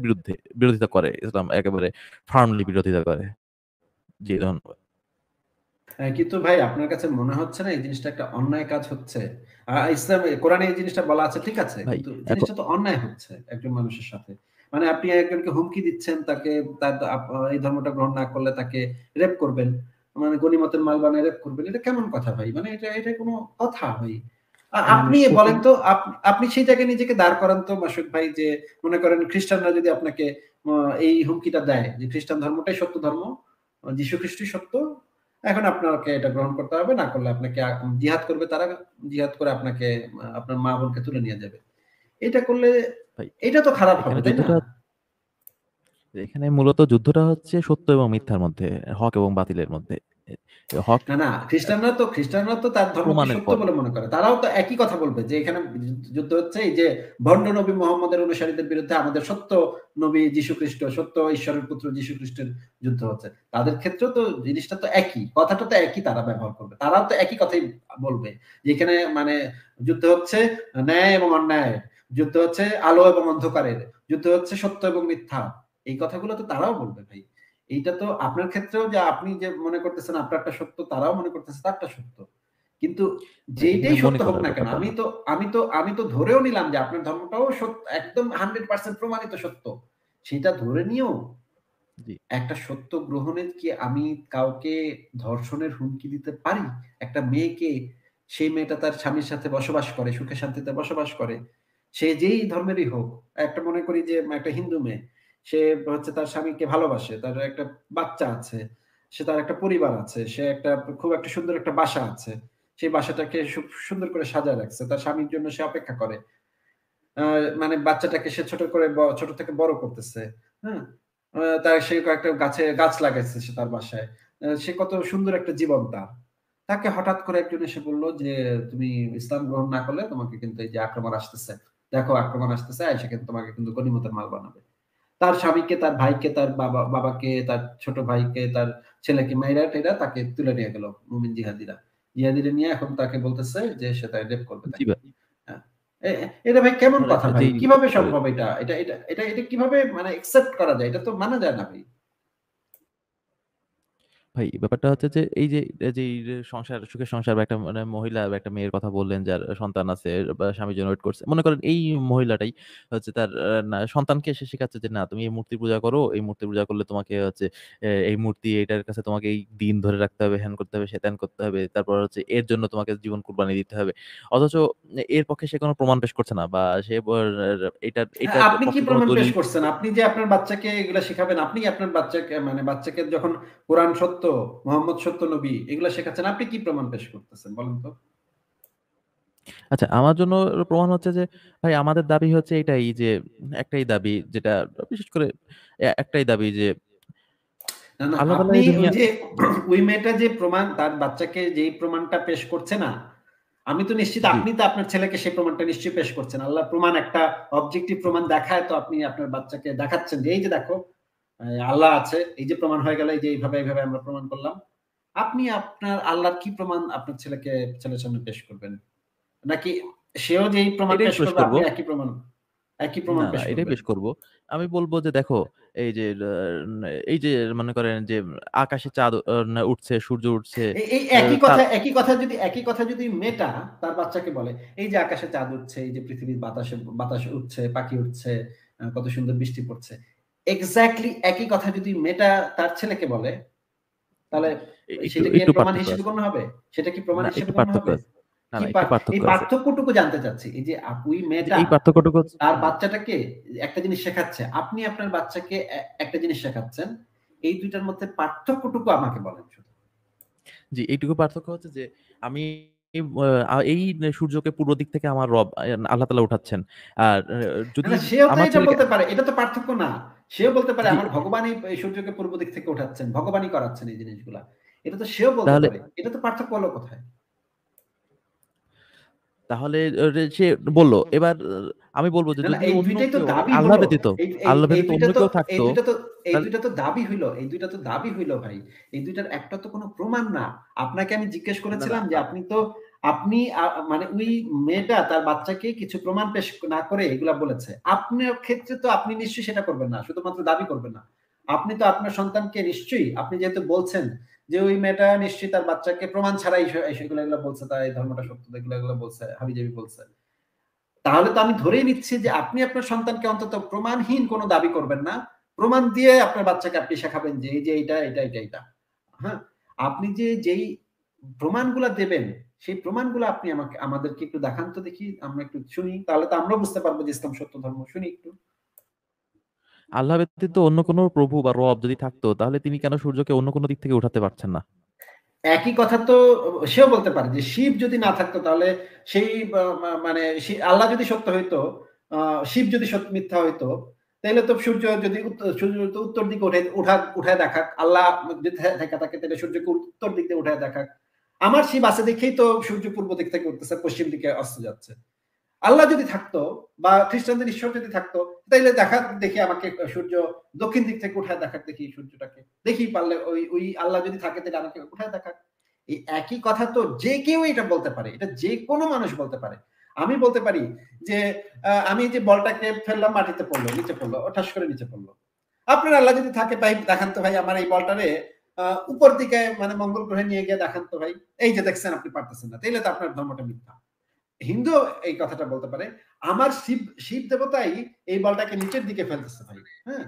বিরোধিতা করে, ইসলাম একেবারে ফার্মলি বিরোধিতা করে। জি ধন্যবাদ। কিন্তু ভাই আপনার কাছে মনে হচ্ছে না এই জিনিসটা একটা অন্যায় কাজ হচ্ছে? ইসলাম কোরআনে এই জিনিসটা বলা আছে ঠিক আছে, ভাই কিন্তু জিনিসটা তো অন্যায় হচ্ছে একজন মানুষের সাথে। মানে আপনি একজনকে হুমকি দিচ্ছেন, তাকে তার এই ধর্মটা গ্রহণ না করলে তাকে রেপ করবেন, মানে গনিমতের মাল বানায় রেপ করবেন, এটা কেমন কথা ভাই? মানে এটা কোনো কথা ভাই? আপনি বলেন তো, আপনি সেই জায়গায় নিজেকে দাঁড় করান তো মাসুদ ভাই, যে মনে করেন খ্রিস্টানরা যদি আপনাকে এই হুমকিটা দেয় যে খ্রিস্টান ধর্মটাই সত্য ধর্ম, যীশু খ্রিস্টই সত্য, এখন আপনাকে এটা গ্রহণ করতে হবে, না করলে আপনাকে জিহাদ করবে, তারা জিহাদ করে আপনাকে আপনার মা বোনকে তুলে নিয়ে যাবে। এটা করলে ভাই এটা তো খারাপ হবে, এখানে তাই না? এখানে মূলত যুদ্ধটা হচ্ছে সত্য এবং মিথ্যার মধ্যে, হক এবং বাতিলের মধ্যে। হক না খ্রিস্টানরা তো তার ধর্মকে প্রমাণের সত্য পর বলে মনে করে, তারাও তো একই কথা বলবে যে এখানে যুদ্ধ হচ্ছে এই যে ভণ্ড নবী মোহাম্মদের অনুসারীদের বিরুদ্ধে আমাদের সত্য নবী যীশু খ্রিস্ট, সত্য ঈশ্বরের পুত্র যীশু খ্রিস্টের যুদ্ধ হচ্ছে। তাদের ক্ষেত্রেও তো জিনিসটা তো একই, কথাটা তো একই, তারা ব্যবহার করবে, তারাও তো একই কথাই বলবে যে এখানে মানে যুদ্ধ হচ্ছে ন্যায় এবং অন্যায়, যুদ্ধ হচ্ছে আলো এবং অন্ধকারের, যুদ্ধ হচ্ছে সত্য এবং মিথ্যা, এই কথাগুলো তো তারাও বলবে ভাই। এইটা তো আপনার ক্ষেত্রেও যে আপনি যে মনে করতেছেন আপনারটা সত্য, তারাও মনে করতেছে তারটা সত্য, কিন্তু এখানে যেইটাই মনে সত্য হোক করার না কেন, ব্যাপারটা না। আমি তো ধরেও নিলাম যে আপনার ধর্মটাও সত্য, একদম 100% প্রমাণিত সত্য, সেটা ধরে নিয়েও জি একটা সত্য গ্রহণের কি আমি কাউকে ধর্ষণের হুমকি দিতে পারি? একটা মেয়েকে, সেই মেয়েটা তার স্বামীর সাথে বসবাস করে, সুখে শান্তিতে বসবাস করে, সে যেই ধর্মেরই হোক, একটা মনে করি যে একটা হিন্দু মেয়ে, সে হচ্ছে তার স্বামীকে ভালোবাসে, তার একটা বাচ্চা আছে, সে তার একটা পরিবার আছে, সে একটা খুব একটা সুন্দর একটা বাসা আছে, সেই বাসাটাকে সুন্দর করে সাজায় রাখছে, তার স্বামীর জন্য সে অপেক্ষা করে, মানে বাচ্চাটাকে সে ছোট থেকে বড় করতেছে। হ্যাঁ? তার সে কয়েকটা গাছ লাগাইছে সে তার বাসায়। সে কত সুন্দর একটা জীবন তার। তাকে হঠাৎ করে একজন এসে বলল যে, "তুমি ইসলাম গ্রহণ না করলে তোমাকে কিন্তু এই যে আক্রমণ আসতেছে। দেখো আক্রমণ আসতেছে, আইসা কিন্তু তোমাকে কিন্তু গনিমতের মাল বানাবে।" তার স্বামীকে, তার ভাইকে, তার বাবাকে, তার ছোট ভাইকে, তার ছেলেকে মাইরা-টাইরা তাকে তুলে নিয়ে গেল মুমিন জিহাদিরা। জিহাদিরা নিয়ে এখন তাকে বলতেছে যে সে তাকে রেপ করবে জি তাকে। ভাই। হ্যাঁ। এটা ভাই কেমন আপনার কথা ভাই? যেই কিভাবে সম্ভব এটা? এটা কিভাবে মানে একসেপ্ট করা যায়? এটা তো মানা যায় না ভাই। ভাই ব্যাপারটা হচ্ছে যে এই যে সংসার সুখের সংসার বা একটা মানে মহিলা বা একটা মেয়ের কথা বললেন যার সন্তান আছে বা স্বামীর জন্য ওয়েট করছে। মনে করেন এই মহিলাটাই হচ্ছে তার না সন্তানকে এসে শেখাচ্ছে যে না তুমি এই মূর্তির পূজা করো। এই মূর্তির পূজা করলে তোমাকে হচ্ছে এই মূর্তি এটার কাছে তোমাকে এই দিন ধরে রাখতে হবে, হ্যান করতে হবে, ত্যান করতে হবে। তারপর হচ্ছে এর জন্য তোমাকে জীবন কুরবানি দিতে হবে। অথচ এর পক্ষে সে কোনো প্রমাণ পেশ করছে না বা সে এটার আপনি কি পক্ষে কোনো প্রমাণ পেশ দলিল করছেন? আপনি যে আপনার বাচ্চাকে এগুলা শিখাবেন, আপনি আপনার বাচ্চাকে মানে বাচ্চাকে যখন কোরআন সত্য, মোহাম্মদ সত্য নবী এগুলা শেখাচ্ছেন, আপনি কি প্রমাণ পেশ করতেছেন বলেন তো? আচ্ছা, আমার জন্য প্রমাণ হচ্ছে যে ভাই আমাদের দাবি হচ্ছে এটাই যে একটাই দাবি যেটা বিশেষ করে একটাই দাবি যে না, না, আল্লাহ তাআলা আপনি এই ওই দুনিয়া যে ওই মেয়েটা যে প্রমাণ তার বাচ্চাকে যেই প্রমাণটা পেশ করছে না, আমি তো নিশ্চিত জি, আপনি তো আপনার ছেলেকে সেই প্রমাণটা নিশ্চয়ই পেশ করছেন। আল্লাহর প্রমাণ একটা অবজেক্টিভ প্রমাণ দেখায় তো আপনি আপনার বাচ্চাকে দেখাচ্ছেন যে এই যে দেখো আল্লাহ আছে। এই যে প্রমাণ হয়ে গেল এই যে এইভাবে আমরা প্রমাণ করলাম। আপনি আপনার আল্লাহর কি প্রমাণ আপনার ছেলের সামনে পেশ করবেন? নাকি সেও যেই প্রমাণ এটাই পেশ পেশ করবে করব। আপনি একই প্রমাণ না, পেশ এটাই করবেন? পেশ করব। আমি বলব যে দেখো এই যে এই যে মনে করেন যে আকাশে চাঁদ উঠছে, সূর্য উঠছে। এই আ তার একই কথা যদি মেয়েটা তার বাচ্চাকে বলে, এই যে আকাশে চাঁদ উঠছে, এই যে পৃথিবীর বাতাস উঠছে, পাখি উঠছে, কত সুন্দর বৃষ্টি পড়ছে। এক্সাক্টলি একই কথা যদি মেয়েটা তার ছেলেকে বলে, তাহলে জি, একটু সেটা কি একটু প্রমাণ পার্থক্য হিসেবে আছে। গণ্য হবে? সেটা কি প্রমাণ না, হিসেবে একটু গণ্য পার্থক্য হবে? আছে। না, না, একটু এই পার্থক্য আছে। পার্থক্যটুকু জানতে চাচ্ছি। এই যে ওই যে মেয়েটা এই পার্থক্যটুকু হচ্ছে তার বাচ্চাটাকে একটা জিনিস শেখাচ্ছে। আপনি আপনার বাচ্চাকে একটা জিনিস শেখাচ্ছেন। এই ২ টার মধ্যে পার্থক্যটুকু আমাকে বলেন শুধু। জি, এইটুকু পার্থক্য হচ্ছে যে আমি এই সূর্যকে পূর্ব দিক থেকে আমার রব আল্লাহ তাআলা উঠাচ্ছেন। আর না, যদি না, সেও তো আমার এটা ছেলেকে বলতে পারে। এটা তো পার্থক্য না। সেও বলতে পারে জি, আমার ভগবানই এই সূর্যকে পূর্ব দিক থেকে উঠাচ্ছেন। ভগবানই করাচ্ছেন এই জিনিসগুলা। এটা তো সেও বলতে তাহলে পারে। এটা তো পার্থক্য হলো কোথায়? তাহলে সে বলল। এবার আমি বলব যে না, না, যদি এই ২ অন্য টাই তো কেউ দাবি আল্লাহ হলো। ব্যতীত এই এই আল্লাহ এই ব্যতীত ২ টা অন্য তো কেউ এই থাকতো ২ টা তো এই তাহলে ২ টা তো দাবি হইলো। এই ২ টা তো দাবি হইলো ভাই। এই ২ টার একটা তো কোনো প্রমাণ না। আপনাকে আমি জিজ্ঞেস না, না করেছিলাম যে আপনি মানে ওই মেয়েটা তার বাচ্চাকে কিছু প্রমাণ পেশ না করে এগুলা বলেছে। আপনার ক্ষেত্রে তো আপনি নিশ্চয়ই সেটা করবেন না। শুধুমাত্র দাবি করবেন না। আপনি তো আপনার সন্তানকে নিশ্চয়ই আপনি যেহেতু বলছেন যে ওই মেয়েটা নিশ্চয়ই তার বাচ্চাকে প্রমাণ ছাড়াই এগুলা বলছে, তার এই ধর্মটা সত্য এগুলা বলছে, হাবিজাবি বলছে। তাহলে তো আমি ধরেই নিচ্ছি যে আপনি আপনার সন্তানকে অন্তত প্রমাণহীন কোন দাবি করবেন না। প্রমাণ দিয়ে আপনার বাচ্চাকে আপনি শেখাবেন যে এই যে এইটা। হ্যাঁ? আপনি যেই প্রমাণগুলা দেবেন, সেই প্রমাণগুলা আপনি আমাদেরকে একটু দেখান তো দেখি। আমরা একটু শুনি। তাহলে তো আমরাও বুঝতে পারবো যে ইসলাম সত্য ধর্ম। শুনি একটু। আল্লাহ ব্যতীত অন্য কোনো প্রভু বা রব যদি থাকতো তাহলে তিনি কেন সূর্যকে অন্য কোনো দিক থেকে উঠাতে পারছেন না? একই কথা তো সেও বলতে পারে যে শিব যদি না থাকতো তাহলে সেই বা মা মানে আল্লাহ যদি সত্য হইতো, আ শিব যদি মিথ্যা হইতো, তাইলে তো সূর্য তো উত্তর দিকে উঠায় দেখাক। আল্লাহ যদি থেকে থাকে তাহলে সূর্যকে উত্তর দিক দিয়ে উঠায় দেখাক। আমার শিব আছে দেখেই তো সূর্য পূর্ব দিক থেকে উঠতেছে, পশ্চিম দিকে অস্ত যাচ্ছে। আল্লাহ যদি থাকতো বা খ্রিস্টানদের ঈশ্বর যদি থাকতো, তাইলে দেখি আমাকে সূর্য দক্ষিণ দিক থেকে উঠায় দেখাক দেখি সূর্যটাকে। দেখি পারলে ওই আল্লাহ যদি থাকে তাহলে আমাকে উঠায় দেখাক। এই একই কথা তো যে কেউ এটা বলতে পারে। এটা যেকোনো মানুষ বলতে পারে। আমি বলতে পারি যে আমি যে বলটাকে ফেললাম মাটিতে পড়লো, নিচে পড়লো, ঠাস করে নিচে পড়লো। আপনার আল্লাহ যদি থাকে ভাই দেখান তো ভাই আমার এই বলটারে উপর দিকে মানে মঙ্গল গ্রহে নিয়ে গিয়ে দেখান তো ভাই। এই যে দেখছেন আপনি পারতেছেন না। তাইলে তো আপনার ধর্মটা মিথ্যা। হিন্দু এই কথাটা বলতে পারে। আমার শিব দেবতাই এই বলটাকে নিচের দিকে ফেলতেছে ভাই। হ্যাঁ?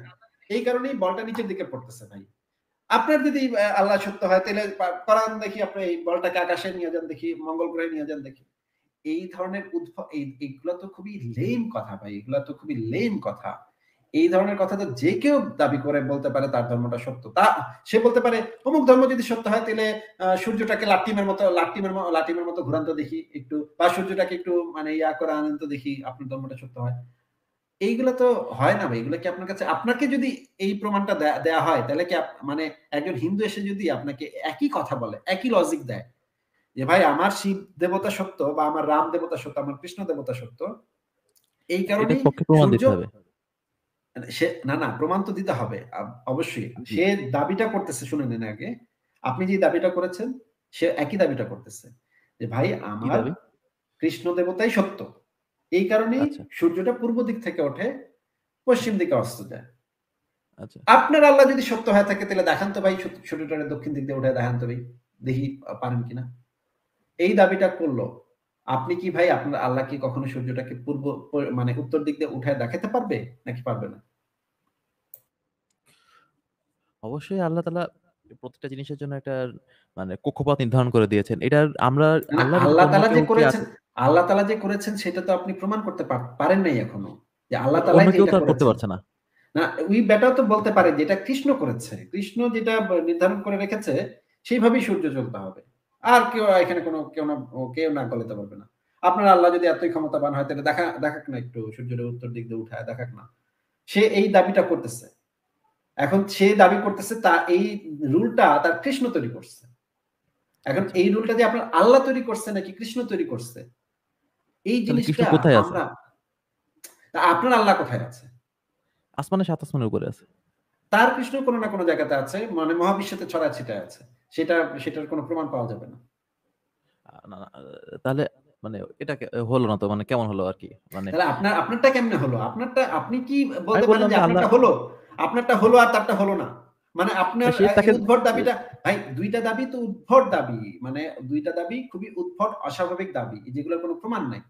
এই কারণেই বলটা নিচের দিকে পড়তেছে ভাই। আপনার যদি আল্লাহ সত্য হয় তাহলে করান দেখি আপনি এই বলটাকে আকাশে নিয়ে যান দেখি, মঙ্গল গ্রহে নিয়ে যান দেখি। এই ধরনের এইগুলা তো খুবই লেম কথা ভাই। এগুলা তো খুবই লেম কথা। এই ধরনের কথা তো যে কেউ দাবি করে বলতে পারে তার ধর্মটা সত্য। সে বলতে পারে অমুক ধর্ম যদি সত্য হয় তাইলে সূর্যটাকে লাটিমের মতো ঘুরান তো দেখি একটু বা সূর্যটাকে একটু মানে করে আনেন তো দেখি আপনার ধর্মটা সত্য হয়। এইগুলা তো হয় না ভাই। এগুলা কি আপনার কাছে আপনাকে যদি এই প্রমাণটা দেয়া হয় তাহলে কি মানে একজন হিন্দু এসে যদি আপনাকে একই কথা বলে, একই লজিক দেয় যে ভাই আমার শিব দেবতা সত্য বা আমার রাম দেবতা সত্য, আমার কৃষ্ণ দেবতা সত্য। এই এটার কারণেই পক্ষে প্রমাণ সূর্য দিতে হবে। না, প্রমাণ তো দিতে হবে। অবশ্যই। জি, সে দাবিটা করতেছে শুনে নেন আগে। আপনি যে দাবিটা করেছেন, সে একই দাবিটা করতেছে। যে ভাই কি আমার দাবি? কৃষ্ণ দেবতাই সত্য। এই কারণেই আচ্ছা, সূর্যটা পূর্ব দিক থেকে ওঠে, পশ্চিম দিকে অস্ত যায়। আচ্ছা। আপনার আল্লাহ যদি সত্য হয়ে থাকে তাহলে দেখান তো ভাই সূর্যটারে দক্ষিণ দিক দিয়ে উঠায় দেখান তো ভাই। দেখি পারেন কিনা। এই দাবিটা করলো। আপনি কি ভাই আপনার আল্লাহ কি কখনো সূর্যটাকে মানে উত্তর দিক দিয়ে উঠায় দেখাতে পারবে? নাকি পারবে না? অবশ্যই আল্লাহ তাআলা প্রত্যেকটা জিনিসের জন্য একটা মানে কক্ষপথ নির্ধারণ করে দিয়েছেন। এটার আমরা না আল্লাহ ব্যতীত আল্লাহ অন্য তাআলা যে কেউ কি করেছেন, আছে? আল্লাহ তাআলা যে করেছেন সেটা তো আপনি প্রমাণ করতে পারেন নাই এখনো। যে আল্লাহ তাআলাই অন্য যে কেউ এটা তো আর করতে করেছেন। পারছে না। না ওই বেটাও তো বলতে পারে যে এটা কৃষ্ণ করেছে। কৃষ্ণ যেটা নির্ধারণ করে রেখেছে সেইভাবেই সূর্য চলতে হবে। আর কেউ এখানে কেউ নাক গলাতে পারবে না। আপনার আল্লাহ যদি এতই ক্ষমতাবান হয় তাহলে দেখাক না একটু সূর্যের উত্তর দিক দিয়ে উঠায় দেখাক না। সে এই দাবিটা করতেছে। এখন সে দাবি করতেছে এই রুলটা তার কৃষ্ণ তৈরি করছে। এখন আচ্ছা। এই রুলটা যে আপনার আল্লাহ তৈরি করছে নাকি কৃষ্ণ তৈরি করছে, এই তাহলে কৃষ্ণ জিনিসটা কোথায় আছে? আমরা আপনার আল্লাহ কোথায় আছে? আসমানে ৭ আসমানের উপরে আছে। তার কৃষ্ণ কোন না কোন জায়গাতে আছে। মানে মহাবিশ্বতে ছড়ায় ছিটায় আছে। সেটার কোন প্রমাণ পাওয়া যাবে না। না, না তাহলে মানে এটা হলো না তো মানে কেমন হলো আরকি? মানে তাহলে আপনারটা কেমনে হলো? আপনি কি আমি বলতে পারেন বললাম যে যে আল্লাহ আপনারটা হলো? আপনারটা হলো আর তারটা হলো না। মানে আপনার সে এই তাকে উদ্ভট দাবিটা ভাই ২ টা দাবি তো উদ্ভট দাবি। মানে ২ টা দাবি খুবই উদ্ভট অস্বাভাবিক দাবি। যেগুলোর কোন প্রমাণ নাই।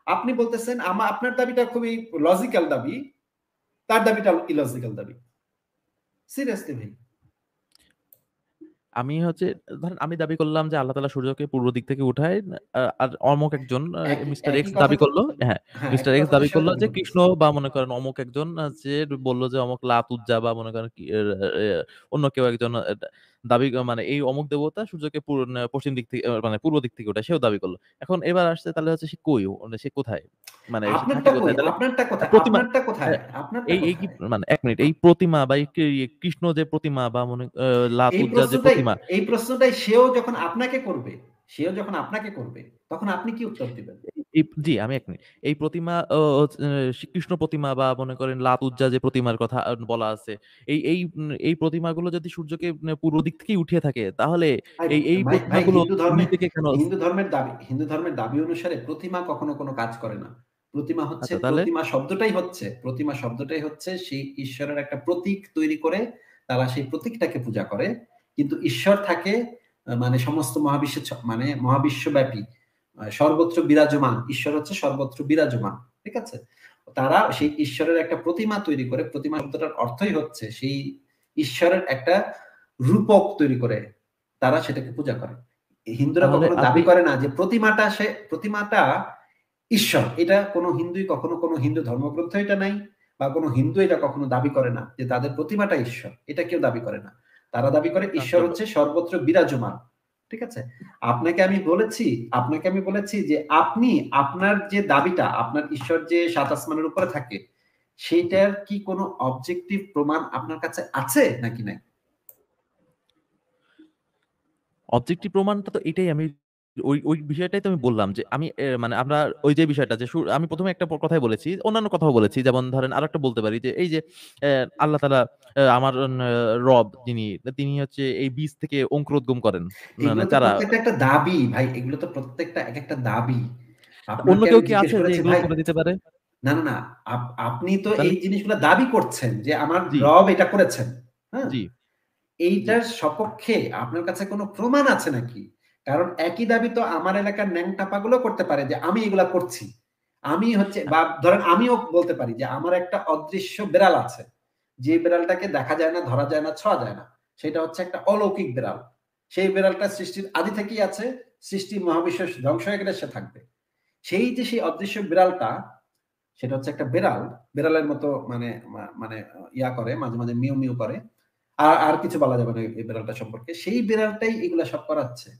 আপনি বলতেছেন আপনার দাবিটা খুবই লজিক্যাল দাবি। তার দাবিটা ইলজিক্যাল দাবি। সিরিয়াসলি ভাই। আমি হচ্ছে ধরেন আমি দাবি করলাম যে আল্লাহ তাআলা সূর্যকে পূর্ব দিক থেকে উঠায় আর অমুক একজন মিস্টার একই এক্স কথা দাবি তো করল হ্যাঁ, হ্যাঁ, মিস্টার একই এক্স কথা তো দাবি সেও করল দাবি যে কৃষ্ণ করতেছে। বা মনে করেন অমুক একজন যে বলল যে অমুক লাত উজ্জা বা মনে করেন কি অন্য কেউ একজন দাবি মানে এই অমুক দেবতা সূর্যকে পশ্চিম দিক থেকে মানে পূর্ব দিক থেকে উঠায় সেও দাবি করল। এখন এবার আসছে তাহলে হচ্ছে সে কই? মানে সে কোথায়? মানে সে থাকে আপনারটা কই? কোথায়? তাহলে আপনারটা কোথায়? প্রতিমা আপনারটা কোথায়? হ্যাঁ, আপনারটা এই কি কোথায়? মানে ১ মিনিট এই প্রতিমা বা এই কৃষ্ণ যে প্রতিমা বা মনে লাত এই উজ্জা যে প্রশ্নটাই প্রতিমা এই প্রশ্নটাই সেও যখন আপনাকে করবে, তখন আপনি কি উত্তর দিবেন? জি, আমি ১ মিনিট। এই প্রতিমা শ্রীকৃষ্ণ প্রতিমা বা মনে করেন লাত উজ্জা যে প্রতিমার কথা বলা আছে। এই প্রতিমাগুলো যদি সূর্যকে পূর্ব দিক থেকেই উঠিয়ে থাকে তাহলে ভাই এই ভাই প্রতিমাগুলো নিজেকে কেন হিন্দু ধর্মের দাবি অনুসারে প্রতিমা কখনো কোনো কাজ করে না। আচ্ছা তাহলে প্রতিমা শব্দটাই হচ্ছে সেই ঈশ্বরের একটা প্রতীক তৈরি করে তারা সেই প্রতীকটাকে পূজা করে। কিন্তু ঈশ্বর থাকে মানে সমস্ত মানে মহাবিশ্বব্যাপী সর্বত্র বিরাজমান। ঈশ্বর হচ্ছে সর্বত্র বিরাজমান। ঠিক আছে? তারা সেই ঈশ্বরের একটা প্রতিমা তৈরি করে। প্রতিমা শব্দটার অর্থই হচ্ছে সেই ঈশ্বরের একটা রূপক তৈরি করে তারা সেটাকে পূজা করে। হিন্দুরা তাহলে কখনো আপনি দাবি করে না যে প্রতিমাটা ঈশ্বর। এটা কোনো হিন্দুই কখনো কোনো হিন্দু ধর্মগ্রন্থ এটা নাই বা কোনো হিন্দু এটা কখনো দাবি করে না যে তাদের প্রতিমাটা ঈশ্বর। এটা কেউ দাবি করে না। তারা দাবি করে ঈশ্বর আশ্চর্য। হচ্ছে সর্বত্র বিরাজমান। ঠিক আছে? আপনাকে আমি বলেছি যে আপনি আপনার যে দাবিটা, আপনার ঈশ্বর যে ৭ আসমানের উপরে থাকে, সেইটার কি কোনো অবজেক্টিভ প্রমাণ আপনার কাছে আছে নাকি নাই? অবজেক্টিভ প্রমাণটা তো এটাই আমি ওই বিষয়টাই তো আমি বললাম যে আমি মানে আমরা ওই যে বিষয়টা যে আমি ১ম এ একটা কথাই বলেছি, অন্যান্য কথাও বলেছি। যেমন ধরেন আরেকটা বলতে পারি যে এই যে আল্লাহ তাআলা আমার রব তিনি হচ্ছে এই বীজ থেকে অঙ্কুরোদ্গম করেন। এগুলো মানে তো চারা। প্রত্যেকটা একটা দাবি ভাই। এগুলো তো প্রত্যেকটা একেকটা দাবি। অন্য আপনাকে কেউ আমি কি জিজ্ঞেস আছে যে করেছি এগুলো ভাই করে দিতে পারে? না। আপনি তো তাহলে এই জিনিসগুলো দাবি করছেন যে আমার জি, রব এটা করেছেন। হ্যাঁ? জি, জি। এইটার সপক্ষে আপনার কাছে কোনো প্রমাণ আছে নাকি? কারণ একই দাবি তো আমার এলাকার ন্যাংটাপাগুলো করতে পারে যে আমি এগুলা করছি। আমি হচ্ছে আ বা ধরেন আমিও বলতে পারি যে আমার একটা অদৃশ্য বেড়াল আছে। যে বেড়ালটাকে দেখা যায় না, ধরা যায় না, ছোঁয়া যায় না। সেটা হচ্ছে একটা অলৌকিক বেড়াল। সেই বেড়ালটা সৃষ্টির আদি থেকেই আছে। সৃষ্টি মহাবিশ্ব ধ্বংস হয়ে গেলে সে থাকবে। সেই অদৃশ্য বিড়ালটা সেটা হচ্ছে একটা বেড়াল। বেড়ালের মতো মানে মানে ইয়া করে মাঝে মাঝে মিউ, মিউ করে। আর কিছু বলা যাবে না এই বেড়ালটা সম্পর্কে। সেই বেড়ালটাই এগুলা সব করাচ্ছে।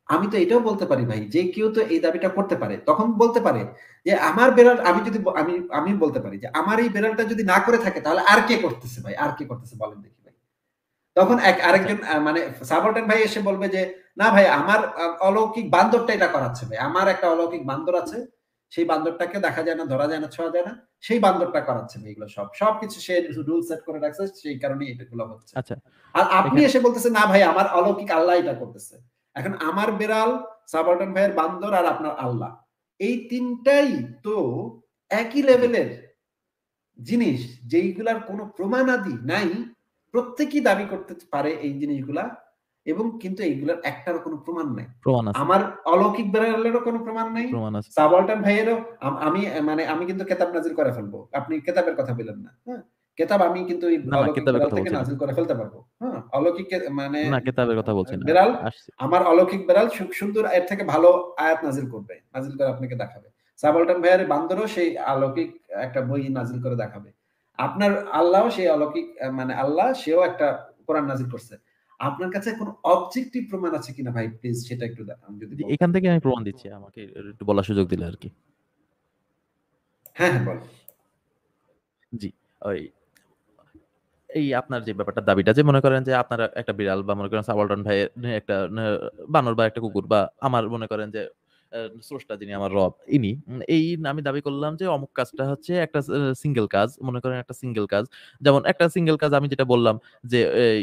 আমি তো এটাও বলতে পারি ভাই যে কেউ তো এই দাবিটা করতে পারে। তখন বলতে পারে যে আমার বেড়াল আমি যদি আমি বলতে পারি যে আমার এই বেড়ালটা যদি না করে থাকে তাহলে আর কে করতেছে ভাই? আর কে করতেছে বলেন দেখি ভাই। তখন আচ্ছা, আরেকজন মানে সাবঅর্ডিনেট ভাই এসে বলবে যে, "না ভাই আমার অলৌকিক বান্দরটা এটা করাচ্ছে ভাই। আমার একটা অলৌকিক বান্দর আছে। সেই বান্দরটাকে দেখা যায় না, ধরা যায় না, ছোঁয়া যায় না। সেই বান্দরটা করাচ্ছে ভাই এগুলো সব। সবকিছু সে রুল সেট করে রাখছে। সেই কারণেই এগুলো হচ্ছে।" আচ্ছা। আর আপনি এখানে এসে বলতেছেন, "না ভাই আমার অলৌকিক আল্লাহ এটা করতেছে।" এখন আমার বেড়াল, সাবঅর্ডিনেট ভাইয়ের বান্দর আর আপনার আল্লাহ। এই ৩ টাই তো একই জি। লেভেলের। জিনিস যেইগুলার কোনো প্রমাণাদি নাই, প্রত্যেকেই দাবি করতে পারে এই জিনিসগুলা, এবং কিন্তু এইগুলার একটারও কোনো প্রমাণ নাই। প্রমাণ আছে। আমার অলৌকিক বেড়ালেরও কোনো প্রমাণ নাই, প্রমাণ আছে। সাবালটান ভাইয়েরও। আমি মানে আমি কিন্তু কেতাব নাজিল করে ফেলবো। আপনি কেতাবের কথা বললেন না। হ্যাঁ? কেতাব আমি কিন্তু এই না, অলৌকিক কেতাবের বেড়াল কথা থেকে বলছি না। নাজিল করে ফেলতে পারবো। হ্যাঁ? অলৌকিক মানে না, কেতাবের কথা বলছি না। বেড়াল, আসছি। আমার অলৌকিক বেড়াল সুন্দর এর থেকে ভালো আয়াত নাজিল করবে। নাজিল করে আপনাকে দেখাবে। সাবালটান ভাইয়ের বান্দরও সেই অলৌকিক একটা বই নাজিল করে দেখাবে। আপনার আল্লাহও সেই অলৌকিক মানে আল্লাহ সেও একটা কোরআন নাজিল করছে। আপনার কাছে কোনো অবজেক্টিভ প্রমাণ আছে কিনা ভাই, প্লিজ সেটা একটু যদি জি, বলতেন। এখান থেকে আমি প্রমাণ দিচ্ছি। আমাকে একটু বলার সুযোগ দিলে আরকি। হ্যাঁ, হ্যাঁ বলেন। জি। ওই এই আপনার যে ব্যাপারটা দাবিটা যে মনে করেন যে আপনার একটা বিড়াল বা মনে করেন সাবালটান ভাইয়ের একটা বানর বা একটা কুকুর বা আমার মনে করেন যে স্রষ্টা যিনি আমার রব ইনি এই আমি দাবি করলাম যে অমুক কাজটা হচ্ছে একটা সিঙ্গেল কাজ। মনে করেন একটা সিঙ্গেল কাজ। যেমন একটা সিঙ্গেল কাজ আমি যেটা বললাম যে এই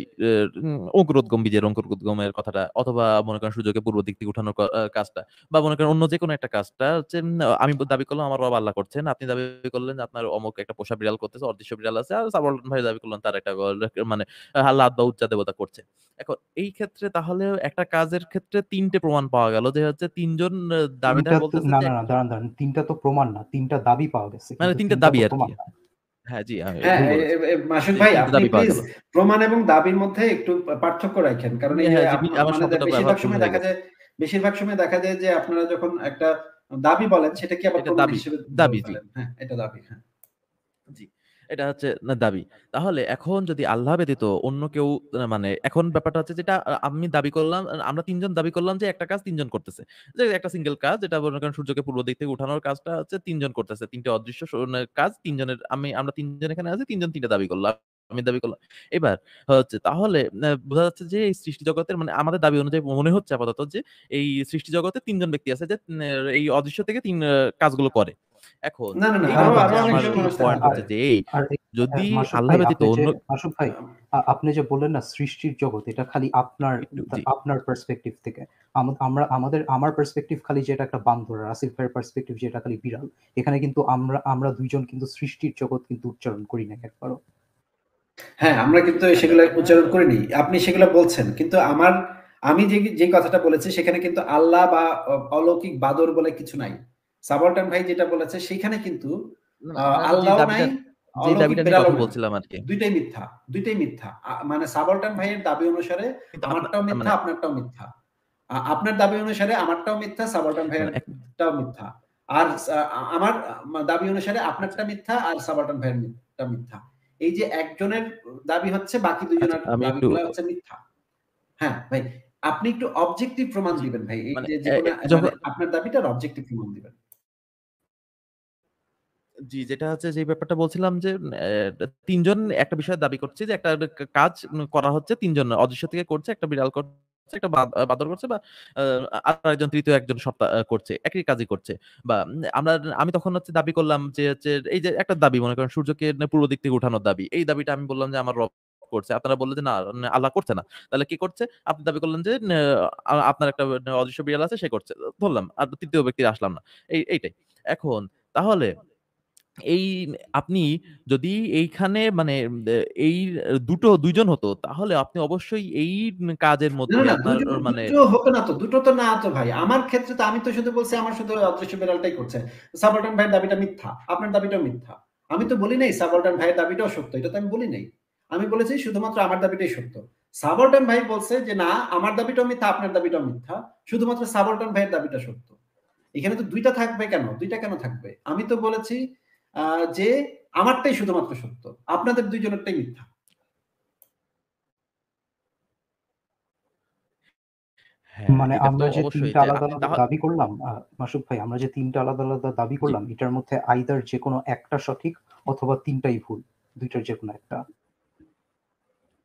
অঙ্কুরোদ্গম বীজের অঙ্কুরোদ্গমের কথাটা অথবা মনে করেন সূর্যকে পূর্ব দিক থেকে উঠানোর কাজটা বা মনে করেন অন্য যেকোনো একটা কাজটা হচ্ছে আমি দাবি করলাম আমার রব আল্লাহ করছেন। আপনি দাবি করলেন যে আপনার অমুক একটা পোষা বিড়াল করতেছে, অদৃশ্য বিড়াল আছে। আর সাবালটান ভাই দাবি করলেন তার একটা মানে লাত বা উচ্চা দেবতা করছে। এখন এই ক্ষেত্রে তাহলে একটা কাজের ক্ষেত্রে ৩ টে প্রমাণ পাওয়া গেল যে হচ্ছে ৩ জন দাবিদার ৩টা তো বলতেছে না, যে না, না দাঁড়ান। ৩টা তো প্রমাণ না। ৩টা দাবি পাওয়া গেছে। মানে কিন্তু ৩ টে ৩টা দাবি তো আরকি। প্রমাণ না। হ্যাঁ, জি আমি হ্যাঁ, ভুল বলেছি। মাসুদ জি, ভাই ৩ টে আপনি দাবি পাওয়া প্লিজ গেল। প্রমাণ এবং দাবির মধ্যে একটু পার্থক্য রাখেন। কারণ এই যে হ্যাঁ, জি আমার মানে শব্দটা ব্যবহার বেশিরভাগ ভুল সময় হয়ে দেখা গেছে। যায় যে আপনারা যখন একটা দাবি বলেন সেটাকে আবার এটা প্রমাণ দাবি, হিসেবে ধরে দাবি জি। ফেলেন। হ্যাঁ, এটা দাবি। হ্যাঁ। জি। এটা হচ্ছে না দাবি। তাহলে এখন যদি আল্লাহ ব্যতীত অন্য কেউ মানে এখন ব্যাপারটা হচ্ছে যেটা আমি দাবি করলাম, আমরা ৩ জন দাবি করলাম যে একটা কাজ ৩ জন করতেছে। যে একটা সিঙ্গেল কাজ যেটা মনে করেন সূর্যকে পূর্ব দিক থেকে উঠানোর কাজটা হচ্ছে ৩ জন করতেছে। ৩ টে অদৃশ্য কাজ ৩ জনের আমরা ৩ জন এখানে আছি ৩ জন ৩ টা দাবি করলাম। আমি দাবি করলাম। এবার হচ্ছে তাহলে বোঝা যাচ্ছে যে এই সৃষ্টি জগতের মানে আমাদের দাবি অনুযায়ী মনে হচ্ছে আপাতত যে এই সৃষ্টি জগতে ৩ জন ব্যক্তি আছে যে এই অদৃশ্য থেকে ৩ কাজগুলো করে। এখন না, না, না। এইবার আরো হচ্ছে অনেক আমার জন মানুষ থাকতে পয়েন্ট আর পারে। হচ্ছে যে এই আর যদি মাসুদ আল্লাহ ভাই ব্যতীত অন্য আপনি যে বললেন না সৃষ্টির জগৎ এটা খালি একটু জি। আপনার পার্সপেক্টিভ থেকে। আমার পার্সপেক্টিভ খালি যে এটা একটা বান্দর, আর আসিফ ভাইয়ের পার্সপেক্টিভ যে এটা খালি বিড়াল। এখানে কিন্তু আমরা ২ জন কিন্তু সৃষ্টির জগৎ কিন্তু উচ্চারণ করি নাই একবারও। হ্যাঁ, আমরা কিন্তু আচ্ছা সেগুলা এটা উচ্চারণ করিনি। আপনি সেগুলা বলছেন। কিন্তু আমি যে কথাটা বলেছি সেখানে কিন্তু আল্লাহ বা অলৌকিক বাদর বলে কিছু নাই। সাবালটান ভাই যেটা বলেছে সেখানে কিন্তু না, আ না, আল্লাহও নাই, যে অলৌকিক দাবিটা নিয়ে বেড়ালও কথা নাই। বলছিলাম আরকি। ২ টাই মিথ্যা। ২ টাই মিথ্যা। মানে সাবালটান ভাইয়ের দাবি অনুসারে কিন্তু আমারটাও মিথ্যা, মানে আপনারটাও মিথ্যা। আপনার দাবি অনুসারে আমারটাও মিথ্যা, সাবালটান মানে ভাইয়েরটাও মিথ্যা। আর আমার দাবি অনুসারে আচ্ছা, আপনারটা মিথ্যা আর সাবালটান ভাইয়েরটা মিথ্যা। এই যে একজনের দাবি হচ্ছে, বাকি ২ আচ্ছা জনের আমি একটু দাবিগুলা হচ্ছে মিথ্যা। হ্যাঁ, ভাই আপনি একটু অবজেক্টিভ প্রমাণ জি, দিবেন ভাই। এই মানে যে যেকোনো মানে যখন আপনার দাবিটার অবজেক্টিভ প্রমাণ দিবেন। জি, যেটা হচ্ছে যে ব্যাপারটা বলছিলাম যে ৩ জন একটা বিষয় দাবি করছে যে একটা কাজ করা হচ্ছে ৩ জন অদৃশ্য থেকে করছে, একটা বিড়াল করছে, একটা বাদর করছে বা আরেকজন তৃতীয় একজন সত্তা করছে। একই কাজই করছে। বা আমি তখন হচ্ছে দাবি করলাম যে হচ্ছে এই যে একটা দাবি মনে করেন সূর্যকে পূর্ব দিক থেকে উঠানোর দাবি। এই দাবিটা আমি বললাম যে আমার রব করছে। আপনারা বললেন যে না আল্লাহ করছে না। তাহলে কে করছে? আপনি দাবি করলেন যে আপনার একটা অদৃশ্য বিড়াল আছে সে করছে। ধরলাম। আর তৃতীয় ব্যক্তি আসলাম না। এইটাই। এখন তাহলে এই আপনি যদি এইখানে মানে দে এই ২ জন হতো তাহলে আপনি অবশ্যই এই কাজের না, মধ্যে না আপনার মানে ২ টো হতো না তো। ২ টো তো না তো ভাই। আমার ক্ষেত্রে তো আমি তো শুধু বলছি আমার শুধু অদৃশ্য বিড়ালটাই করছে। সাবালটান ভাইয়ের দাবিটা মিথ্যা। আপনার দাবিটাও মিথ্যা। আমি তো বলি নাই সাবালটান ভাইয়ের দাবিটাও সত্য। এটা তো আমি বলি নাই। আমি বলেছি শুধুমাত্র আমার দাবিটাই সত্য। সাবালটান ভাই বলছে যে না আমার দাবিটাও মিথ্যা, আপনার দাবিটাও মিথ্যা। শুধুমাত্র সাবালটান ভাইয়ের দাবিটা সত্য। এখানে তো ২ টা থাকবে কেন? ২ টা কেন থাকবে? আমি তো বলেছি আ যে আমারটাই শুধুমাত্র সত্য। আপনাদের ২ জনেরটাই মিথ্যা। হ্যাঁ, মানে এটা তো আমরা যে ৩ অবশ্যই টা যে আলাদা, আপনি আলাদা দাবি করলাম, মাসুদ ভাই আমরা যে ৩ টা আলাদা, আলাদা দাবি জি, করলাম এটার মধ্যে আইদার যেকোনো একটা সঠিক অথবা ৩ টাই ভুল। ২ টার যেকোনো একটা।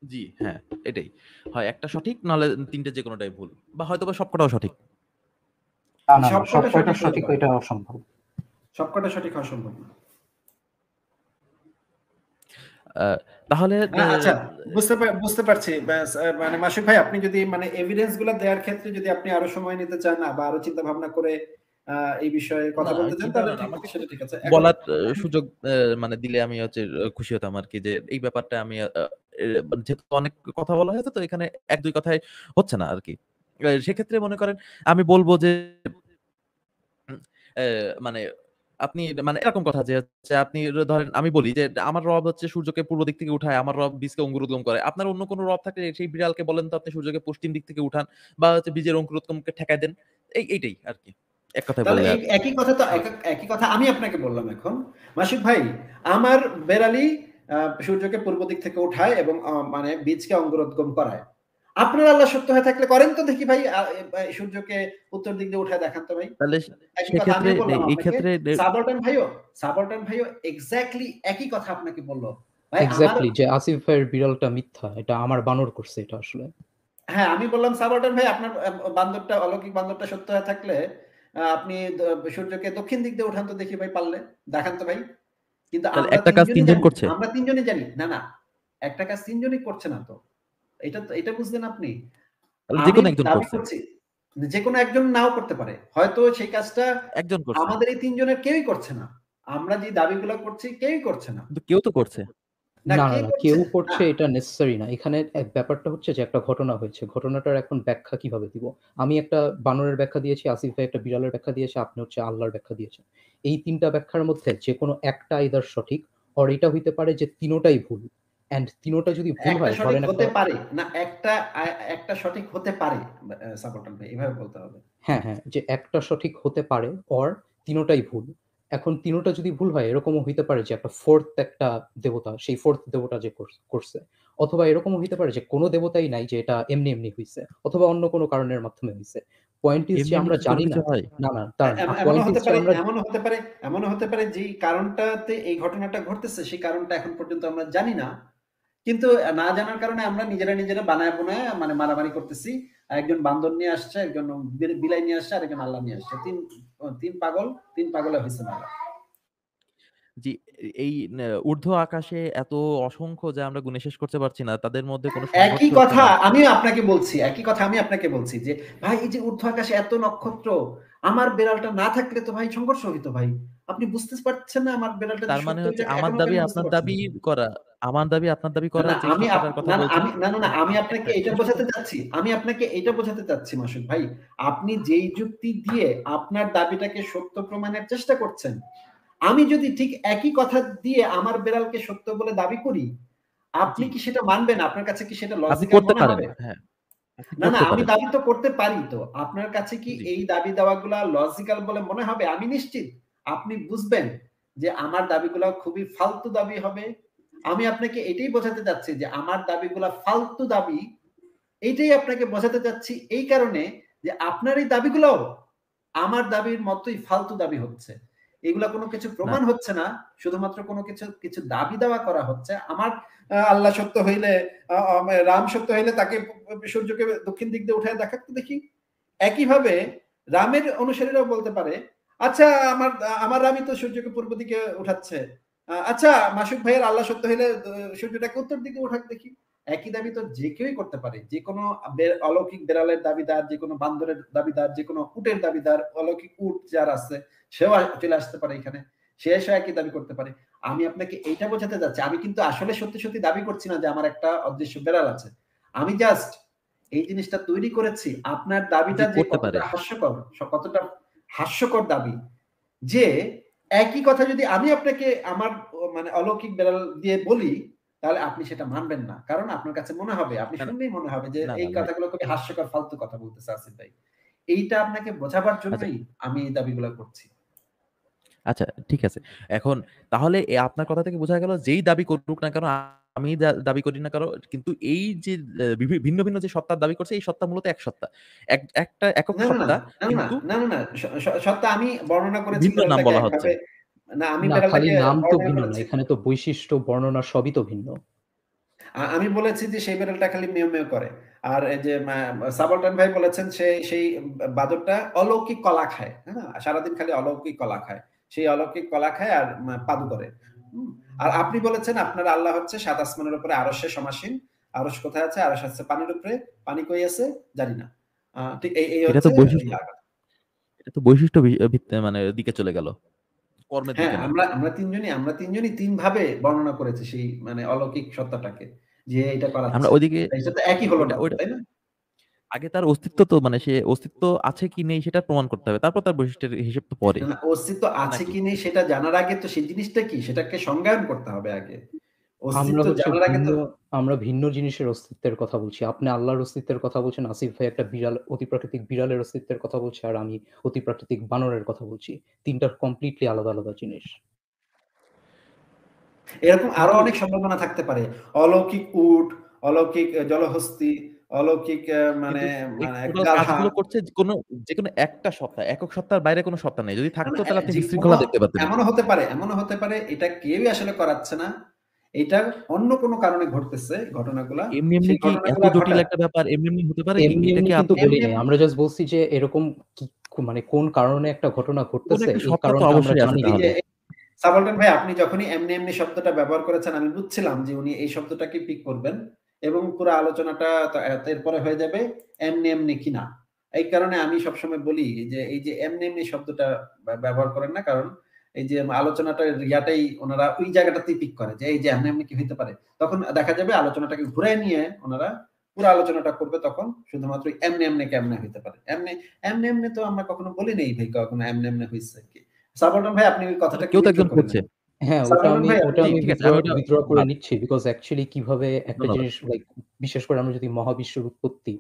জি, হ্যাঁ, এটাই। হয় একটা সঠিক নাহলে ৩ টে যেকোনোটাই ভুল। বা হয়তোবা সবকটাও সঠিক। না, না, না সব সবকটা কয়টা সঠিক হতে সঠিক পারে। এটা অসম্ভব। সবকটা সঠিক হওয়া সম্ভব না। আ তাহলে আচ্ছা, বুঝতে পারছি। ব্যাস মানে মাসুদ ভাই আপনি যদি মানে এভিডেন্স গুলা দেওয়ার ক্ষেত্রে যদি আপনি আরো সময় নিতে চান বা আরো চিন্তা ভাবনা করে এই বিষয়ে কথা না বলতে চান তাহলে ঠিক আমাকে সেটা ঠিক আছে। এখন বলার সুযোগ মানে দিলে আমি হচ্ছে খুশি হতাম আর কি, যে এই ব্যাপারটা আমি যেহেতু অনেক কথা বলা হয়েছে তো এখানে এক দুই কথায় হচ্ছে না আর কি। সেক্ষেত্রে মনে করেন আমি বলবো যে মানে আপনি মানে এরকম কথা যে হচ্ছে আপনি ধরেন আমি বলি যে আমার রব হচ্ছে সূর্যকে পূর্ব দিক থেকে উঠায়, আমার রব বীজকে অঙ্কুরোদ্গম করে। আপনার অন্য কোনো রব থাকলে সেই বিড়ালকে বলেন তো আপনি সূর্যকে পশ্চিম দিক থেকে উঠান বা হচ্ছে বীজের অঙ্কুরোদ্গমকে ঠেকায় দেন। এইটাই আরকি। এক কথায় তাহলে বললে এই আর একই কথা তো সহজ। একই কথা আমি আপনাকে বললাম এখন। মাসুদ ভাই, আমার বেড়ালি সূর্যকে পূর্ব দিক থেকে উঠায় এবং মানে বীজকে অঙ্কুরোদ্গম করায়। আপনার আল্লাহ সত্য হয়ে থাকলে করেন তো দেখি ভাই, সূর্যকে উত্তর দিক দিয়ে উঠায় দেখান তো ভাই। তাহলে একই কথা সেক্ষেত্রে আমিও বললাম এই আপনাকে। ক্ষেত্রে সাবঅর্ডিনেট ভাইও এক্স্যাক্টলি একই কথা আপনাকে বলল। ভাই আমার এক্স্যাক্টলি, যে আসিফ ভাইয়ের বিড়ালটা মিথ্যা, এটা আমার বানর করছে এটা আসলে। হ্যাঁ, আমি বললাম সাবঅর্ডিনেট ভাই আপনার বান্দরটা অলৌকিক বান্দরটা সত্য হয়ে থাকলে আপনি সূর্যকে দক্ষিণ দিক দিয়ে উঠান তো দেখি ভাই পারলে। দেখান তো ভাই। কিন্তু তাহলে আমরা একটা ৩ কাজ জনই ৩ জন জানি। করছে। আমরা ৩ জনই জানি। না, না। একটা কাজ ৩ জনই করছে না তো। এটা বুঝলেন আপনি? তাহলে আমি যেকোনো একজন দাবি করছে। করছি যেকোনো একজন নাও করতে পারে। হয়তো সেই কাজটা একজন করছে। আমাদের এই ৩ জনের কেউই করছে না। আমরা যে দাবিগুলো করছি কেউই করছে না। কিন্তু কেউ তো করছে। না, না, না, কে না, করছে? কেউ না। করছে এটা নেসেসারি না। এখানে ব্যাপারটা হচ্ছে যে একটা ঘটনা হয়েছে। ঘটনাটার এখন ব্যাখ্যা কিভাবে দিব? আমি একটা বানরের ব্যাখ্যা দিয়েছি, আসিফ ভাই একটা বিড়ালের ব্যাখ্যা দিয়েছে, আপনি হচ্ছে আল্লাহর ব্যাখ্যা দিয়েছেন। এই ৩ টা ব্যাখ্যার মধ্যে যেকোনো একটা আইদার সঠিক, অর এটা হইতে পারে যে ৩ টাই ভুল। অ্যান্ড ৩ টা যদি ভুল একটা হয়, সঠিক ধরেন একটা হতে পারে। না একটা সঠিক হতে পারে। সাপোর্টার ভাই এভাবে বলতে হবে। হ্যাঁ, হ্যাঁ, যে একটা সঠিক হতে পারে অর ৩ টাই ভুল। এখন ৩ টা যদি ভুল হয়, এরকমও হইতে পারে যে একটা 4th একটা দেবতা, সেই 4th দেবতা যে করছে। অথবা এরকমও হইতে পারে যে কোন দেবতাই নাই, যে এটা এমনি, এমনি হইছে। অথবা অন্য কোন কারণের মাধ্যমে হইছে। পয়েন্ট ইস যে এমনি, এমনি আমরা কি করে জানি কিছু না। হয়? না, না, দাঁড়ান। এমনও পয়েন্ট ইস হতে যে পারে, আমরা এমনও হতে পারে যেই কারণটাতে এই ঘটনাটা ঘটতেছে সেই কারণটা এখন পর্যন্ত আমরা জানি না। কিন্তু না জানার কারণে আমরা নিজেরা বানায় মানে মারামারি করতেছি। একজন বান্দর নিয়ে আসছে, একজন বিলাই নিয়ে আসছে, আরেকজন আল্লাহ নিয়ে আসছে। তিন পাগলে হইছে মেলা। জি, এই ঊর্ধ্ব আকাশে এত অসংখ্য যা আমরা গুণে শেষ করতে পারছি না, তাদের মধ্যে কোনো সংঘর্ষ একই হচ্ছে কথা না। আমি আপনাকে বলছি যে ভাই এই যে ঊর্ধ্ব আকাশে এত নক্ষত্র, আমার বেড়ালটা না থাকলে তো ভাই সংঘর্ষ হইতো ভাই। আপনি বুঝতে পারছেন না আমার বেড়ালটা যে তার মানে সত্য হচ্ছে এটা এখনো কেন বুঝতে আপনার পারছেন দাবি না? করা, আমার দাবি আপনার দাবি না, করা না, যে আমি আপ সত্যটার কথা না, না, বলছেন। আমি না, না, না, আমি একটা আপনাকে এটা শেষ বোঝাতে পর্যন্ত চাচ্ছি। আমি আপনাকে এটা বোঝাতে চাচ্ছি মাসুদ ভাই। আপনি যেই যুক্তি দিয়ে আপনার দাবিটাকে সত্য প্রমাণের চেষ্টা করছেন, আমি যদি ঠিক একই কথা দিয়ে আমার বেড়ালকে সত্য বলে দাবি করি, আপনি জি, কি সেটা মানবেন? আপনার কাছে কি সেটা আপনি লজিক্যাল করতে মনে পারেন। হবে? হ্যাঁ, আপনি না, না, করতে আমি পারেন। দাবি তো করতে পারি তো। আপনার কাছে কি জি। এই দাবি দেওয়াগুলা লজিক্যাল বলে মনে হবে? আমি নিশ্চিত আপনি বুঝবেন যে আমার দাবিগুলা খুবই ফালতু দাবি হবে। আমি আপনাকে এটাই বোঝাতে চাচ্ছি যে আমার দাবিগুলা ফালতু দাবি। এইটাই আপনাকে বোঝাতে চাচ্ছি এই কারণে যে আপনার এই দাবিগুলোও আমার দাবির মতোই ফালতু দাবি হচ্ছে। এগুলা কোনো কিছু না, প্রমাণ হচ্ছে না। শুধুমাত্র কোনো কিছু দাবি দেওয়া করা হচ্ছে। আমার আল্লাহ সত্য হইলে রাম সত্য হইলে তাকে সূর্যকে দক্ষিণ দিক দিয়ে উঠায় দেখাক তো দেখি। একইভাবে রামের অনুসারীরাও বলতে পারে, "আচ্ছা আমার রামই তো সূর্যকে পূর্ব দিকে উঠাচ্ছে। আচ্ছা মাসুদ ভাইয়ের আল্লাহ সত্য হইলে সূর্যটাকে উত্তর দিকে উঠাক দেখি।" একই দাবি তো যে কেউই করতে পারে। যেকোনো অলৌকিক বেড়ালের দাবিদার, যেকোনো বান্দরের দাবিদার, যেকোনো উটের দাবিদার, অলৌকিক উট যার আছে সেও চলে আসতে পারে এখানে। সে এসে একই দাবি করতে পারে। আমি আপনাকে এইটা বোঝাতে চাচ্ছি। আমি কিন্তু আসলে সত্যি দাবি করছি না যে আমার একটা অদৃশ্য বেড়াল আছে। আমি জাস্ট এই জিনিসটা তৈরি করেছি। আপনার জি দাবিটা যে করতে পারে। কতটা হাস্যকর দাবি যে একই কথা যদি আমি আপনাকে আমার মানে অলৌকিক বেড়াল দিয়ে বলি, তাহলে আপনি সেটা মানবেন না। কারণ আপনার কাছে মনে হবে, আপনি না, না, শুনলেই মনে হবে যে না এই ভাই। কথাগুলো খুবই হাস্যকর ফালতু কথা বলতেছে আসিফ ভাই। এইটা আপনাকে বোঝাবার আচ্ছা, জন্যই আমি এই দাবিগুলা করছি। আচ্ছা ঠিক আছে। এখন তাহলে আপনার কথা থেকে বোঝা গেল যেই দাবি করুক না কেন, আমি দাবি করি না কারো, কিন্তু এই যে ভিন্ন, ভিন্ন যে সত্তার দাবি করছে এই সত্তা মূলত এক সত্তা। একটা একক না, না, না, সত্তা না, না, কিন্তু না, না, না। সত্তা আমি বর্ণনা করেছি ভিন্ন নাম বেড়ালটাকে বলা হচ্ছে। একভাবে। না, আমি না, খালি বেড়ালটাকে নাম তো বর্ণনা ভিন্ন না। করেছি। এখানে তো বৈশিষ্ট্য, বর্ণনা সবই তো ভিন্ন। আমি বলেছি যে সেই বেড়ালটা খালি মেও, মেও করে। আর এই যে সাবলটান ভাই বলেছেন সেই বাদরটা অলৌকিক কলা খায়। হ্যাঁ? সারাদিন খালি অলৌকিক কলা খায়। সেই অলৌকিক কলা খায় আর পাদু করে। হুম? আর আপনি বলেছেন আপনার আল্লাহ হচ্ছে ৭ আসমানের উপরে আরশে সমাসীন। আরশ কোথায় আছে? আরশ আছে পানির উপরে। পানি কই আছে? জানি না। ঠিক এই এটা তো হচ্ছে বৈশিষ্ট্য। ইয়া। এটা তো বৈশিষ্ট্য মানে দিকে চলে গেল, কর্মের হ্যাঁ, দিকে না। আমরা তিনজনই ৩ ভাবে বর্ণনা করেছি সেই মানে অলৌকিক সত্তাটাকে যে এটা আমরা করাচ্ছে। ওইদিকে এটা তো একই হলো ওইটা না তো, ওইটা তাই না? আগে তার অস্তিত্ব তো মানে সে অস্তিত্ব আছে কি নেই সেটা প্রমাণ করতে হবে, তারপর তার বৈশিষ্ট্যের হিসেব তো পরে, না, অস্তিত্ব আছে নাকি? কি নেই সেটা জানার আগে তো সেই জিনিসটা কি সেটাকে সংজ্ঞায়ন করতে হবে আগে। আমরা অস্তিত্ব হচ্ছে জানার আগে ভিন্ন তো আমরা ভিন্ন জিনিসের অস্তিত্বের কথা বলছি। আপনি আল্লাহর অস্তিত্বের কথা বলছেন, আসিফ ভাই একটা বিড়াল অতিপ্রাকৃতিক বিড়ালের অস্তিত্বের কথা বলছে, আর আমি অতিপ্রাকৃতিক বানরের কথা বলছি। ৩ টা কমপ্লিটলি আলাদা, আলাদা জিনিস। এরকম আরো কিন্তু অনেক সম্ভাবনা থাকতে পারে। অলৌকিক উট, অলৌকিক জলহস্তী, অলৌকিক কিন্তু এই মানে টোটাল গাধা। কাজগুলো করছে যেকোনো একটা সত্তা, একক সত্তার বাইরে কোনো সত্তা নেই। যদি না, থাকতো না, তাহলে আপনি যেকোনো বিশৃঙ্খলা দেখতে পেতেন। এমনও হতে পারে এটা কেউই আসলে করাচ্ছে না। এটা অন্য কোনো কারণে ঘটতেছে ঘটনাগুলা। এমনি, এমনি সেই কি এত ঘটনাগুলা জটিল ঘটায় একটা ব্যাপার এমনি, এমনি হতে পারে কি? এমনি, এটা এমনি কি কিন্তু আপনি বলি এমনি, নাই। আমরা জাস্ট বলছি যে এরকম কি মানে কোন কারণে একটা ঘটনা কোনো ঘটতেছে একটা এই সত্তা তো কারণটা আমরা অবশ্যই আছে জানি এই না। যে তাহলে। সাবালটান ভাই আপনি যখনই এমনি শব্দটা ব্যবহার করেছেন আমি বুঝছিলাম যে উনি এই শব্দটাকে পিক করবেন এবং পুরো আলোচনাটা এরপরে হয়ে যাবে এমনি কিনা। এই কারণে আমি সবসময় বলি যে এই যে এমনি শব্দটা ব্যবহার করেন না, কারণ এই যে আলোচনাটা ইয়াটাই ওনারা ওই জায়গাটাতেই পিক করে যে এই যে এমনি কি হইতে পারে, তখন দেখা যাবে আলোচনাটাকে ঘুরে নিয়ে ওনারা পুরো আলোচনাটা করবে, তখন শুধুমাত্র এমনি কেমনে হইতে পারে। এমনি তো আমরা কখনো বলি নেই ভাই, কখনো এমনি হইছে কি। সাবলটন ভাই আপনি ওই মানে কথাটাকে কেউ তো উইথড্র একজন করে করছে। নেন। হ্যাঁ, সাবলটন ভাই ওটা আপনি আমি ঠিক আছে, আমি ওটা উইথড্র করে বাদ। নিচ্ছি। বিকজ অ্যাকচুয়ালি কিভাবে একটা ধন্যবাদ। জিনিস লাইক বিশেষ করে আমরা যদি মহাবিশ্বের উৎপত্তি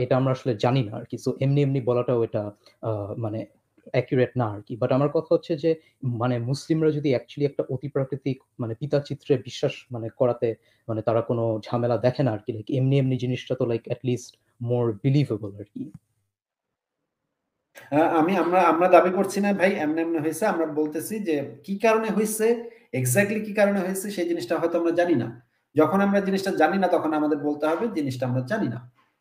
এটা আমরা আসলে জানি না আরকি। সো এমনি বলাটাও এটা মানে অ্যাকুরেট না আরকি। বাট আমার কথা হচ্ছে যে মানে মুসলিমরা যদি অ্যাকচুয়ালি একটা অতিপ্রাকৃতিক মানে পিতা চিত্রে বিশ্বাস মানে করাতে মানে তারা কোনো ঝামেলা দেখে না আরকি। লাইক এমনি জিনিসটা তো like at least more believable আরকি। আমরা আমরা দাবি করছি না ভাই এমনি হয়েছে, আমরা বলতেছি যে কি কারণে হয়েছে, এক্স্যাক্টলি কি কারণে হয়েছে সেই জিনিসটা হয়তো আমরা জানি না। যখন আমরা জিনিসটা জানি না তখন আমাদের বলতে হবে জিনিসটা আমরা জানি না।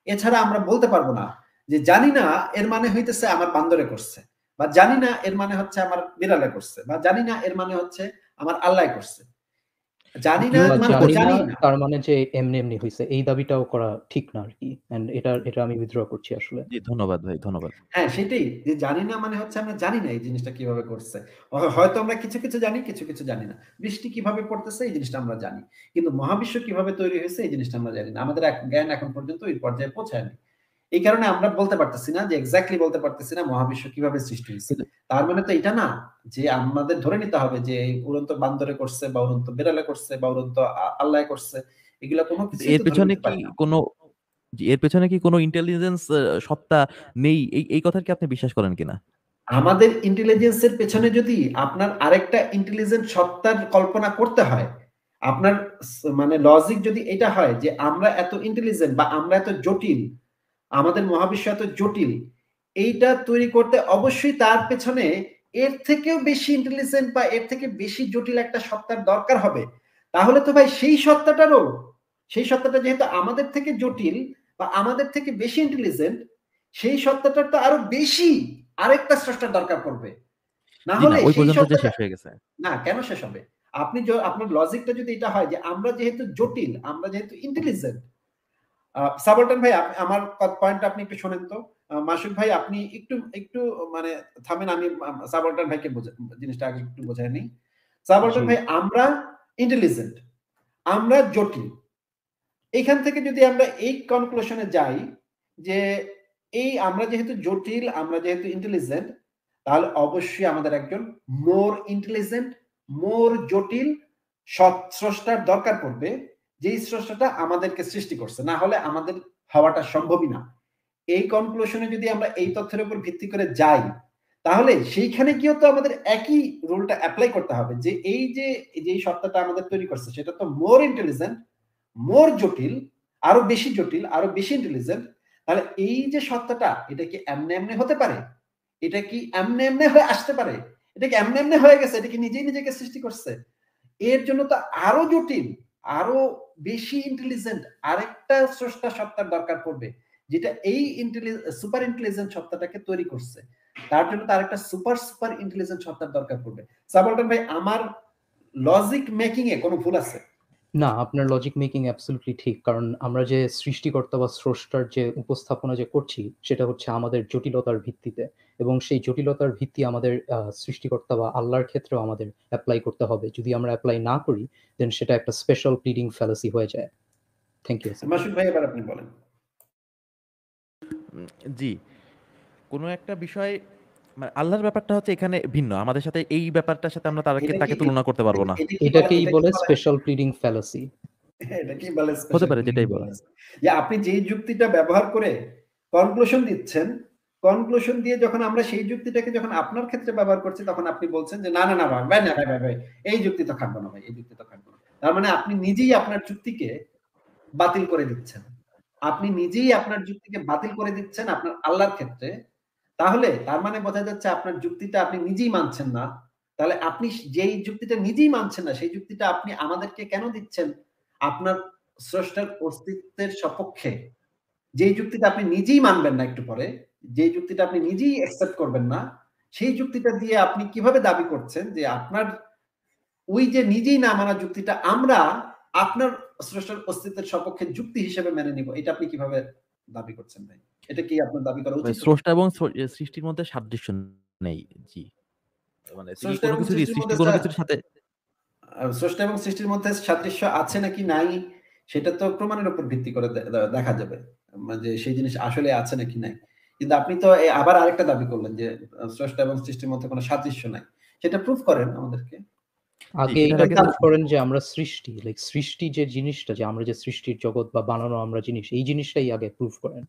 এছাড়া আমরা বলতে পারবো না যে জানি না এর মানে হইতেছে আমার বান্দরে করছে, বা জানি না এর মানে হচ্ছে আমার বিড়ালে করছে, বা জানি না এর মানে হচ্ছে আমার আল্লাহ করছে। জানি না কেউ মানে একজন তো জানি না জানি না। তার মানে যে এমনি হইছে। এই দাবিটাও করা ঠিক না আরকি। অ্যান্ড এটা আমি উইথড্র করছি আসলে। জি, ধন্যবাদ ভাই, ধন্যবাদ। হ্যাঁ, সেটাই। যে জানি না মানে হচ্ছে আমরা জানি না এই জিনিসটা কিভাবে করছে। হয়তো আমরা কিছু জানি, কিছু জানি না। বৃষ্টি কিভাবে পড়তেছে এই জিনিসটা আমরা জানি। কিন্তু মহাবিশ্ব কিভাবে তৈরি হয়েছে এই জিনিসটা আমরা জানি না। আমাদের জ্ঞান এখন পর্যন্ত ওই পর্যায়ে পৌঁছায়নি। এই কারণে আমরা বলতে পারতেছি না যে এক্সাক্টলি বলতে পারতেছি না মহাবিশ্ব কিভাবে সৃষ্টি হইছে। কিন্তু তার মানে তো এটা না যে আমাদের ধরে নিতে হবে যে এই উড়ন্ত বান্দরে করছে বা উড়ন্ত বিড়ালে করছে বা উড়ন্ত আল্লাহ করছে। এগুলা কোন কিন্তু কিছুই এর তো ধরে পেছনে নিতে কি পারি না। কোনো জি, এর পেছনে কি কোনো ইন্টেলিজেন্স সত্তা নেই? এই কথা কি আপনি বিশ্বাস করেন কিনা? আমাদের ইন্টেলিজেন্স এর পেছনে যদি আপনার আরেকটা ইন্টেলিজেন্ট সত্তার কল্পনা করতে হয়, আপনার মানে লজিক যদি এটা হয় যে আমরা এত ইন্টেলিজেন্ট বা আমরা এত জটিল, আমাদের মহাবিশ্ব এত জটিল, এইটা তৈরি করতে অবশ্যই তার পেছনে এর থেকেও বেশি ইন্টেলিজেন্ট বা এর থেকে বেশি জটিল একটা সত্তার দরকার হবে। তাহলে তো ভাই সেই সত্তাটা যেহেতু আমাদের থেকে জটিল বা আমাদের থেকে বেশি ইন্টেলিজেন্ট, সেই সত্তাটার তো আরো বেশি আরেকটা স্রষ্টার দরকার পড়বে। না জি না, হলে ওই সেই পর্যন্ত যে সত্তাটা শেষ হয়ে গেছে। না কেন শেষ হবে? আপনার লজিকটা যদি এটা হয় যে আমরা যেহেতু জটিল, আমরা যেহেতু ইন্টেলিজেন্ট, সাবলটন ভাই আমার পয়েন্টটা আপনি একটু শোনেন তো। মাসুদ ভাই আপনি একটু একটু মানে থামেন, আমি সাবলটন ভাইকে জিনিসটা আগে একটু বোঝায় নিই। সাবলটন জি। ভাই আমরা ইন্টেলিজেন্ট, আমরা জটিল। এইখান থেকে যদি আমরা এই কনক্লুশনে যাই যে এই আমরা যেহেতু জটিল, আমরা যেহেতু ইন্টেলিজেন্ট, তাহলে অবশ্যই আমাদের একজন মোর ইন্টেলিজেন্ট, মোর জটিল স্রষ্টার দরকার পড়বে, যেই স্রষ্টাটা আমাদেরকে সৃষ্টি করছে। না হলে আমাদের হওয়াটা সম্ভবই না। এই কনক্লুশনে যদি আমরা এই তথ্যের উপর ভিত্তি করে যাই, তাহলে সেইখানে গিয়েও তো আমাদের একই রুলটা এপ্লাই করতে হবে যে এই যে যেই সত্তাটা আমাদের তৈরি করছে সেটা তো মোর ইন্টেলিজেন্ট, মোর জটিল, আরো বেশি জটিল, আরো বেশি ইন্টেলিজেন্ট। তাহলে এই যে সত্তাটা এটা কি এমনি হতে পারে? এটা কি এমনি হয়ে আসতে পারে? এটা কি এমনি হয়ে গেছে? এটা কি নিজেই নিজেকে সৃষ্টি করছে? এর জন্য তো আরো জটিল, আরো বেশি ইন্টেলিজেন্ট আরেকটা স্রষ্টা সত্তার দরকার পড়বে, যেটা এই সুপার ইন্টেলিজেন্ট সত্তাটাকে তৈরি করছে। তার জন্য তার একটা সুপার ইন্টেলিজেন্ট সত্তার দরকার পড়বে। সাবলটন ভাই আমার লজিক মেকিং এ কোনো ভুল আছে? না, আপনার লজিক মেকিং অ্যাবসলিউটলি ঠিক। কারণ আমরা যে সৃষ্টিকর্তা বা স্রষ্টার যে উপস্থাপনা যে করছি, সেটা হচ্ছে আমাদের জটিলতার ভিত্তিতে। এবং সেই জটিলতার ভিত্তি আমাদের সৃষ্টিকর্তা বা আল্লাহর ক্ষেত্রেও আমাদের এপ্লাই করতে হবে। যদি আমরা এপ্লাই না করি, দেন সেটা একটা স্পেশাল প্লিডিং ফ্যালাসি হয়ে যায়। থ্যাংক ইউ, আসাদ ভাই। মাসুদ ভাই এবার আপনি বলেন। জি, কোনো একটা বিষয় মানে আল্লাহর ব্যাপারটা হচ্ছে এখানে ভিন্ন। আমাদের সাথে এই ব্যাপারটার সাথে আমরা এটা কি তাকে তুলনা করতে পারব না। এটাকেই এটা কি বলে বলে স্পেশাল প্লিডিং ফ্যালাসি। এটা কি বলে হতে স্পেশাল পারে, প্লিডিং যেটাই বলেন। ফ্যালাসি? যে আপনি যেই যুক্তিটা ব্যবহার করে কনক্লুশন দিচ্ছেন, কনক্লুশন দিয়ে যখন আমরা সেই যুক্তিটাকে যখন আপনার ক্ষেত্রে ব্যবহার করছি, তখন আপনি বলছেন যে না না না ভাই না ভাই ভাই ভাই এই যুক্তি তো খাটবো না ভাই, এই যুক্তি তো খাটবো না। তার মানে আপনি নিজেই আপনার যুক্তিকে বাতিল করে দিচ্ছেন। আপনি নিজেই আপনার যুক্তিকে বাতিল করে দিচ্ছেন আপনার আল্লাহর ক্ষেত্রে। তাহলে তার মানে বোঝা যাচ্ছে আপনার যুক্তিটা আপনি নিজেই মানছেন না। তাহলে আপনি যেই যুক্তিটা নিজেই মানছেন না, সেই যুক্তিটা আপনি আমাদেরকে কেন দিচ্ছেন? আপনার স্রষ্টার অস্তিত্বের সপক্ষে। যেই যুক্তিটা আপনি নিজেই মানবেন না একটু পরে, যেই যুক্তিটা আপনি নিজেই অ্যাকসেপ্ট করবেন না, সেই যুক্তিটা দিয়ে আপনি কিভাবে দাবি করছেন যে আপনার ওই যে নিজেই না মানা যুক্তিটা আমরা আপনার স্রষ্টার অস্তিত্বের সপক্ষে যুক্তি হিসেবে মেনে নিব। এটা আপনি কিভাবে দাবি করছেন ভাই? এটা কি আপনার দাবি করা মানে উচিত হতো? স্রষ্টা এবং সৃষ্টির মধ্যে সাদৃশ্য নেই। জি। মানে তিনি স্রষ্টা কোনো এবং কিছুরই সৃষ্টির সৃষ্টি মধ্যে কোনো কিছুর সাথে স্রষ্টা এবং সৃষ্টির মধ্যে সাদৃশ্য আছে নাকি নাই, সেটা তো প্রমাণের উপর ভিত্তি করে দেখা যাবে। যে সেই জিনিস আসলে আছে নাকি নাই। কিন্তু আপনি তো আবার আরেকটা দাবি করলেন যে স্রষ্টা এবং সৃষ্টির মধ্যে কোনো সাদৃশ্য নাই। সেটা প্রুফ করেন আমাদেরকে। জি, আগে সেটার এইটা আগে তো প্রুফ করেন যে আমরা সৃষ্টি, লাইক সৃষ্টি যে জিনিসটা, যে আমরা যে সৃষ্টির জগৎ বা বানানো আমরা জিনিস, এই জিনিসটাই আগে প্রুফ করেন।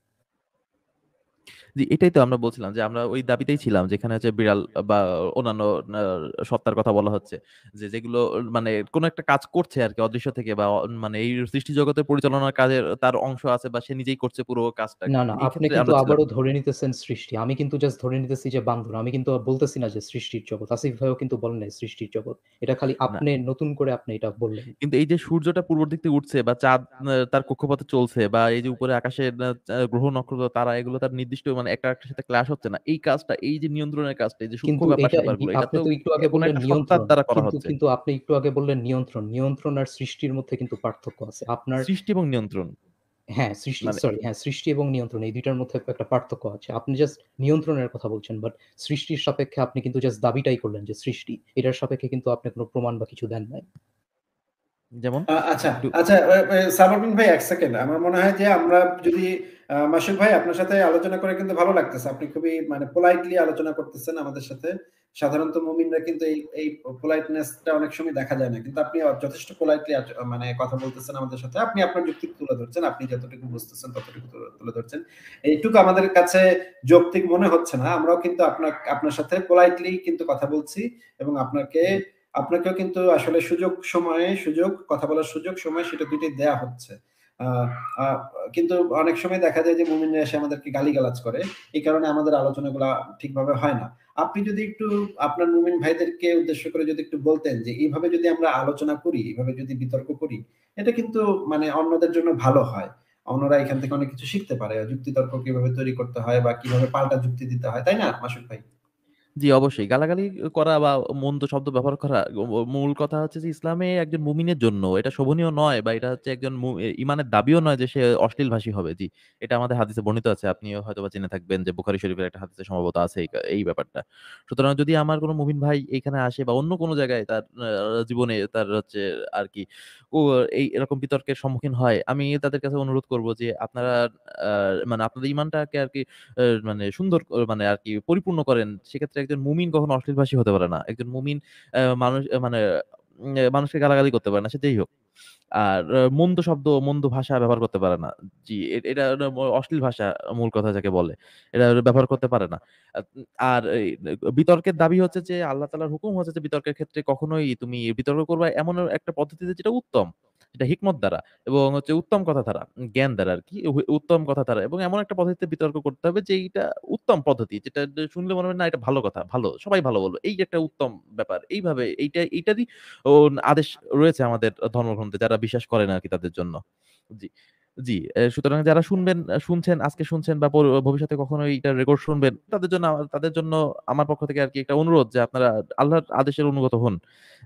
জি, এটাই তো আমরা বলছিলাম যে আমরা ওই দাবিতেই ছিলাম যেখানে হচ্ছে বিড়াল বা অন্যান্য সত্তার কথা বলা হচ্ছে। যেগুলো মানে কোন একটা কাজ করছে আরকি অদৃশ্য থেকে বা মানে এই সৃষ্টি জগতের পরিচালনার কাজের তার অংশ আছে বা সে নিজেই করছে পুরো না, কাজটাকে। না, এই আপনি ক্ষেত্রে কিন্তু আমরা ছিলাম। আবারও ধরে নিতেছেন সৃষ্টি। আমি কিন্তু জাস্ট ধরে নিতেছি যে বান্দর। আমি কিন্তু বলতেছি না যে সৃষ্টির জগৎ। আসিফ ভাইও কিন্তু বলেন নাই সৃষ্টির জগৎ। এটা খালি না। আপনি নতুন করে আপনি এটা বললেন। কিন্তু এই যে সূর্যটা পূর্ব দিক থেকে উঠছে বা চাঁদ তার কক্ষপথে চলছে বা এই যে উপরে আকাশে গ্রহ নক্ষত্র তারা এগুলো তার নির্দিষ্ট মানে একটা একটার সাথে ক্ল্যাশ হচ্ছে না। এই কাজটা এই যে নিয়ন্ত্রণের কাজটা এই যে সূক্ষ্ম কিন্তু এটা ব্যাপার-স্যাপারগুলো এটা আপনি তো তো একটু আগে কোন বললেন একটা সত্তার নিয়ন্ত্রণ। দ্বারা করা কিন্তু হচ্ছে। কিন্তু আপনি একটু আগে বললেন নিয়ন্ত্রণ। নিয়ন্ত্রণ আর সৃষ্টির মধ্যে কিন্তু পার্থক্য আছে। আপনার সৃষ্টি এবং নিয়ন্ত্রণ হ্যাঁ, সৃষ্টি মানে সরি হ্যাঁ, সৃষ্টি এবং নিয়ন্ত্রণ এই ২ টার মধ্যে একটা পার্থক্য আছে। আপনি জাস্ট নিয়ন্ত্রণের কথা বলছেন। বাট সৃষ্টির সাপেক্ষে আপনি কিন্তু জাস্ট দাবিটাই করলেন যে সৃষ্টি। এটার সাপেক্ষে কিন্তু আপনি কোন প্রমাণ বা কিছু দেন নাই। যেমন আচ্ছা, একটু আচ্ছা সাবাবিন ভাই ১ সেকেন্ড। আমার মনে হয় যে আমরা যদি মাসুদ ভাই আপনার সাথে আলোচনা করে কিন্তু ভালো লাগতেছে। আপনি খুবই মানে পোলাইটলি আলোচনা করতেছেন আমাদের সাথে। সাধারণত মুমিনরা কিন্তু এই পোলাইটনেস টা অনেক সময় দেখা যায় না। কিন্তু আপনি যথেষ্ট পোলাইটলি মানে কথা বলতেছেন আমাদের সাথে। আপনি আপনার যুক্তি তুলে ধরছেন। আপনি যতটুকু বুঝতেছেন ততটুকু তুলে ধরছেন। এইটুকু আমাদের কাছে যৌক্তিক মনে হচ্ছে না। আমরাও কিন্তু আপনার সাথে পোলাইটলি কিন্তু কথা বলছি এবং আপনাকেও কিন্তু আসলে সুযোগ কথা বলার সময় সেটা ২ টাই দেয়া হচ্ছে। আ আ কিন্তু অনেক সময় দেখা যায় যে মুমিনরা এসে আমাদেরকে গালিগালাজ করে। এই কারণে আমাদের আলোচনাগুলা ঠিকভাবে হয় না। আপনি যদি একটু আপনার মুমিন ভাইদেরকে উদ্দেশ্য করে যদি একটু বলতেন যে এইভাবে যদি আমরা আলোচনা করি, এভাবে যদি বিতর্ক করি, এটা কিন্তু মানে অন্যদের জন্য ভালো হয়। অন্যরা এখান থেকে অনেক কিছু শিখতে পারে। যুক্তিতর্ক কিভাবে তৈরি করতে হয় বা কিভাবে পাল্টা যুক্তি দিতে হয়। তাই না মাসুদ ভাই? জি, অবশ্যই। গালাগালি করা বা মন্দ শব্দ ব্যবহার করা মূল কথা হচ্ছে যে ইসলামে একজন মুমিনের জন্য এটা শোভনীয় নয় বা এটা হচ্ছে একজন ইমানের দাবিও নয় যে সে অশ্লীলভাষী হবে। জি, এটা আমাদের হাদিসে বর্ণিত আছে। আপনিও হয়তোবা জেনে থাকবেন যে বুখারী শরীফের একটা হাদিসে সম্ভবত আছে এই ব্যাপারটা। সুতরাং যদি আমার কোনো মুমিন ভাই এইখানে আসে বা অন্য কোনো জায়গায় তার জীবনে তার হচ্ছে আরকি ও এরকম বিতর্কের সম্মুখীন হয়, আমি তাদের কাছে অনুরোধ করব যে আপনারা আ মানে আপনাদের ঈমানটাকে আরকি মানে সুন্দর মানে আরকি পরিপূর্ণ করেন। সেক্ষেত্রে একজন মুমিন কখনো অশ্লীলভাষী হতে পারে না। একজন মুমিন মানুষ মানে মানুষকে গালাগালি করতে পারে না, সে যেই হোক। আর মন্দ শব্দ, মন্দ ভাষা ব্যবহার করতে পারে না। জি, এটা হলো অশ্লীল ভাষা মূল কথা যাকে বলে। এটা ব্যবহার করতে পারে না। আ আর এই বিতর্কের দাবি হচ্ছে যে আল্লাহ তাআলার হুকুম হচ্ছে যে বিতর্কের ক্ষেত্রে কখনোই তুমি বিতর্ক করবা এমন একটা পদ্ধতিতে যেটা উত্তম। যেটা হিকমত দ্বারা এবং হচ্ছে উত্তম কথা দ্বারা, জ্ঞান দ্বারা আরকি উত্তম কথা দ্বারা এবং এমন একটা পদ্ধতিতে বিতর্ক করতে হবে যে এইটা উত্তম পদ্ধতি। যেটা শুনলে মনে হবে না এটা ভালো কথা, ভালো। সবাই ভালো বলবে। এই যে একটা উত্তম ব্যাপার। এইভাবে এইটারই ও আদেশ রয়েছে আমাদের ধর্মগ্রন্থে যারা বিশ্বাস করে না আরকি তাদের জন্য। জি, জি। সুতরাং যারা শুনছেন, আজকে শুনছেন বা ভবিষ্যতে কখনো এইটা রেকর্ড শুনবেন, তাদের জন্য আমার পক্ষ থেকে আরকি একটা অনুরোধ যে আপনারা আল্লাহর আদেশের অনুগত হন।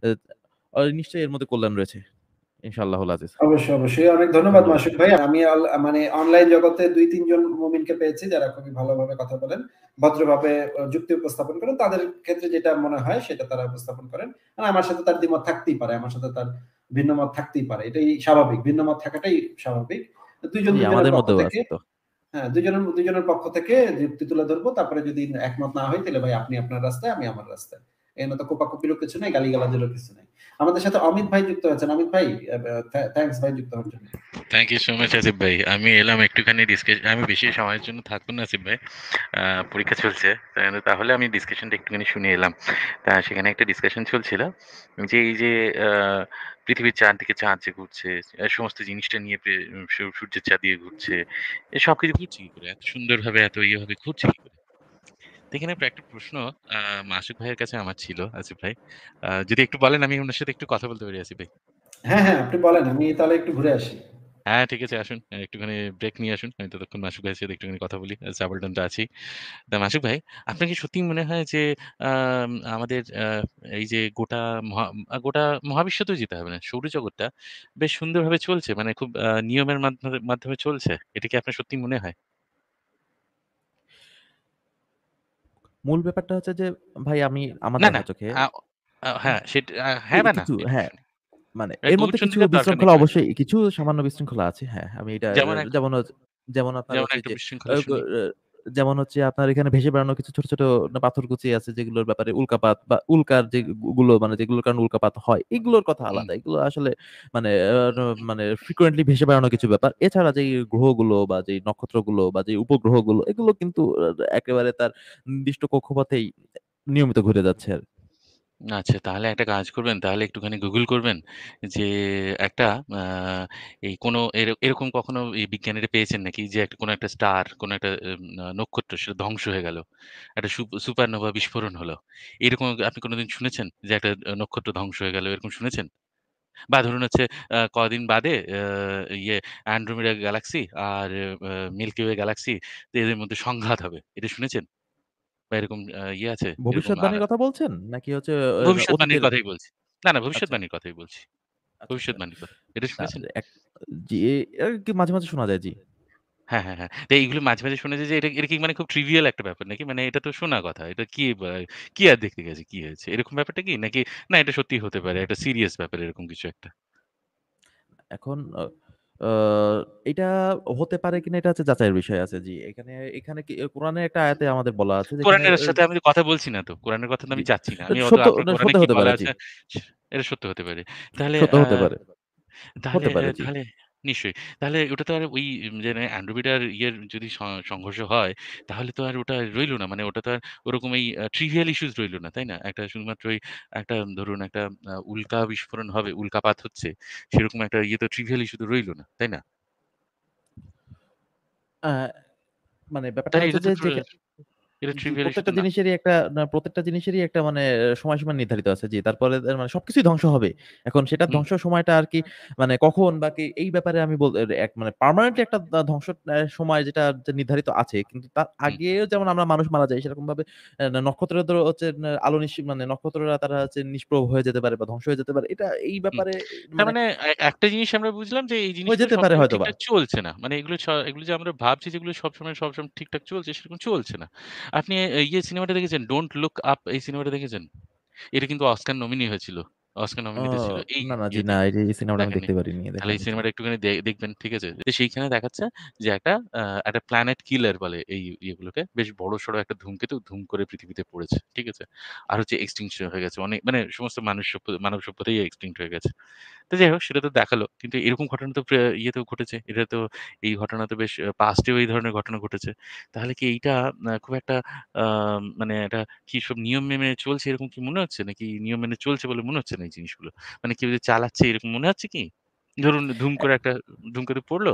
এ নিশ্চয়ই এর মধ্যে কল্যাণ রয়েছে। ইনশাআল্লাহুল আজিজ। অবশ্যই, অবশ্যই। অনেক ধন্যবাদ ধন্যবাদ। মাসুদ ভাই। আমি মানে অনলাইন জগতে ২-৩ জন মুমিনকে পেয়েছি যারা খুবই ভালোভাবে কথা বলেন, ভদ্রভাবে যুক্তি উপস্থাপন করেন। তাদের ক্ষেত্রে যেটা মনে হয় সেটা তারা উপস্থাপন করেন। আর আমার সাথে তার দ্বিমত থাকতেই পারে। আমার সাথে তার ভিন্ন মত থাকতেই পারে। এটাই স্বাভাবিক। ভিন্ন মত থাকাটাই স্বাভাবিক। ২ জন জি, ২ জনের আমাদের পক্ষ মধ্যেও থেকে আছে তো। হ্যাঁ, ২ জনের পক্ষ থেকে যুক্তি তুলে ধরবো। তারপরে যদি একমত না হই তাহলে ভাই আপনি আপনার রাস্তায়, আমি আমার রাস্তায়। এখানে তো কোপাকুপিরও কিছু নাই, গালিগালাজেরও কিছু নাই। আমাদের সাথে অমিত ভাই যুক্ত হয়েছেন। অমিত ভাই থ্যাংকস ভাই যুক্ত হওয়ার জন্য। Thank you so much Asif ভাই। আমি এলাম একটুখানি আমি বেশি সময়ের জন্য থাকবো না আসিফ ভাই। পরীক্ষা চলছে। তাহলে আমি ডিসকাশনটা একটুখানি শুনে এলাম। সেখানে একটা ডিসকাশন চলছিল যে এই যে আ পৃথিবীর চারদিকে চাঁদ যে ঘুরছে, সমস্ত জিনিসটা নিয়ে সূর্যের চারদিকে ঘুরছে। সবকিছু ঘুরছে কি করে? এত সুন্দরভাবে এত ইয়েভাবে ঘুরছে কি করে? তো এখানে একটা প্রশ্ন আ মাসুক ভাইয়ের কাছে আমার ছিল আসিফ ভাই। যদি একটু বলেন আমি উনার সাথে একটু কথা বলতে পারি আসিফ ভাই। হ্যাঁ, হ্যাঁ, আপনি বলেন। আমি তাহলে একটু ঘুরে আসি। হ্যাঁ, ঠিক আছে আসুন। একটুখানি ব্রেক নিয়ে আসুন। আমি ততক্ষণ মাসুক ভাইয়ের সাথে একটুখানি কথা বলি। সাবলটন তো আছেই। তা মাসুক ভাই, আপনার কি সত্যিই মনে হয় যে আমাদের এই যে গোটা মহাবিশ্বতেও যেতে হবে না। সৌরজগৎটা বেশ সুন্দরভাবে চলছে। মানে খুব নিয়মের মাধ্যমে মাধ্যমে চলছে। এটা কি আপনার সত্যিই মনে হয়? মূল ব্যাপারটা হচ্ছে যে ভাই আমি আমার না, না। দেখা চোখে আ আ হ্যাঁ, হ্যাঁ বা না? কিছু এটা হ্যাঁ, শুনি। মানে এটা এর মধ্যে কিছু গভীরসন্ধিতার দরকার নেই বিশৃঙ্খলা কোনো একটা। অবশ্যই কিছু সামান্য বিশৃঙ্খলা আছে। হ্যাঁ, আমি এটা যেমন এক যেমন আপনার যেমন হচ্ছে একটা যে আ বিশৃঙ্খলা গ শুনি। আ যেমন হচ্ছে আপনার এখানে ভেসে বেড়ানো কিছু ছোট, ছোট পাথরকুচি আছে যেগুলোর ব্যাপারে উল্কাপাত বা উল্কার যে গুলো মানে যেগুলোর কারণে উল্কাপাত হয়, এগুলোর কথা হুম, আলাদা। এগুলো আসলে মানে মানে ফ্রিকোয়েন্টলি ভেসে বেড়ানো কিছু ব্যাপার। এছাড়া যেই গ্রহগুলো বা যেই নক্ষত্রগুলো বা যেই উপগ্রহগুলো এগুলো কিন্তু একেবারে তার নির্দিষ্ট কক্ষপথেই নিয়মিত ঘুরে যাচ্ছে আর আচ্ছা, তাহলে একটা কাজ করবেন, তাহলে একটুখানি গুগল করবেন যে একটা আ এই কোনো এরকম কখনো এই বিজ্ঞানীরা পেয়েছেন নাকি যে একটা কোনো একটা স্টার, কোনো একটা নক্ষত্র সেটা ধ্বংস হয়ে গেল। একটা সুপারনোভা বিস্ফোরণ হলো। এরকম আপনি কোনদিন শুনেছেন যে একটা নক্ষত্র ধ্বংস হয়ে গেল, এরকম শুনেছেন? বা ধরুন হচ্ছে কদিন বাদে ইয়ে অ্যান্ড্রোমেডা গ্যালাক্সি আর মিল্কি ওয়ে গ্যালাক্সি এদের মধ্যে সংঘাত হবে। এটা শুনেছেন? বা এরকম ইয়ে আছে? এরকম ভবিষ্যৎবাণীর কথা বলছেন? নাকি হচ্ছে ভবিষ্যৎবাণীর অতীতের কথাই বলছি। না, না আচ্ছা, ভবিষ্যৎবাণীর কথাই বলছি। আচ্ছা, আচ্ছা। ভবিষ্যৎবাণীর কথা। এটা না শুনেছেন? এক জি, আরকি মাঝে, মাঝে শোনা যায় জি। হ্যাঁ, হ্যাঁ, হ্যাঁ। তো এইগুলো মাঝে, মাঝে শুনেছি যে এটা কি মানে খুব ট্রিভিয়াল একটা ব্যাপার নাকি? মানে এটা তো শোনা কথা। এটা কি আর দেখতে গেছে? কি হয়েছে? এরকম ব্যাপারটা কি? নাকি না এটা সত্যিই হতে পারে। একটা সিরিয়াস ব্যাপার এরকম কিছু একটা? এখন আ এটা হতে পারে কিনা এটা হচ্ছে যাচাইয়ের বিষয় আছে। জি, এখানে কি কোরআনের একটা আয়াতে আমাদের বলা আছে যেখানে কোরআনের সাথে আমি কথা বলছি না তো। কোরআনের কথা তো জি, আমি যাচ্ছি না। আমি অত সত্য আপনার কোরআনে সত্য কি হতে বলা পারে জি। আছে এটা সত্য হতে পারে। তাহলে সত্য হতে পারে। তাহলে হতে পারে জি। তাহলে নিশ্চয়ই। তাহলে ওটা তো আর ওই যে অ্যান্ড্রোমিডার যদি সংঘর্ষ হয়, তাহলে তো আর ওটা রইল না। মানে ওটা তো আর ওরকম এই ট্রিভিয়াল ইস্যুস রইল না, তাই না? একটা শুধুমাত্র ওই একটা ধরুন একটা উল্কা বিস্ফোরণ হবে, উল্কাপাত হচ্ছে। সেরকম একটা ইয়ে তো ট্রিভিয়াল ইস্যু তো রইল না, তাই না? আ মানে ব্যাপারটা তাই হচ্ছে এটা তো যে এটা জি, ট্রিভিয়াল ইস্যু তো না। প্রত্যেকটা জিনিসেরই একটা মানে সময়সীমা নির্ধারিত আছে। জি, তারপরে মানে সবকিছুই ধ্বংস হবে। এখন সেটার হুম, ধ্বংস সময়টা আরকি মানে কখন বা কি এই ব্যাপারে আমি মানে পার্মানেন্টলি একটা ধ্বংস সময় যেটা যে নির্ধারিত আছে। কিন্তু তার হুম। আগেও যেমন আমরা মানুষ মারা যাই সেরকমভাবে নক্ষত্রদের হচ্ছে আলো মানে নক্ষত্ররা তারা হচ্ছে নিষ্প্রভ হয়ে যেতে পারে বা ধ্বংস হয়ে যেতে পারে। এটা এই হুম। ব্যাপারে তার মানে মানে একটা জিনিস আমরা বুঝলাম যে এই হয়ে জিনিসগুলো যেতে পারে সবসময় হয়তোবা। ঠিকঠাক চলছে না। মানে এগুলো যে আমরা ভাবছি যেগুলো সবসময় ঠিকঠাক চলছে সেরকম চলছে না। আপনি সিনেমাটা দেখেছেন 'ডোন্ট লুক আপ' এই সিনেমাটা দেখেছেন? এটা কিন্তু অস্কার নমিনি হয়েছিল। অস্কার ও নমিনিতে ছিল এই না, না জি ইয়েতে। না এই সিনেমাটা আমি দেখেননি? দেখতে পারিনি, তাহলে এই দেখিনি জি। সিনেমাটা একটুখানি দেখবেন, ঠিক আছে? তো সেইখানে দেখাচ্ছে যে একটা প্ল্যানেট কিলার বলে এই ইয়েগুলোকে। বেশ বড়সড় একটা ধূমকেতু ধুম করে পৃথিবীতে পড়েছে। ঠিক আছে? আর হচ্ছে এক্সটিংশন হয়ে গেছে। অনেক মানে সমস্ত মানব সভ্যতাই এক্সটিংক্ট হয়ে গেছে। তো যাই হোক সেটা তো দেখালো। কিন্তু এরকম ঘটনা তো ইয়েতেও ঘটেছে। এই ঘটনা তো বেশ পাস্টেও এই ধরনের ঘটনা ঘটেছে। তাহলে কি এইটা খুব একটা আ মানে একটা কি সব নিয়ম মেনে চলছে এরকম কি মনে হচ্ছে? নাকি নিয়ম মেনে চলছে বলে মনে হচ্ছে না এই জিনিসগুলো? মানে কেউ যে চালাচ্ছে এরকম মনে হচ্ছে কি? ধরুন ধুম করে পড়ল।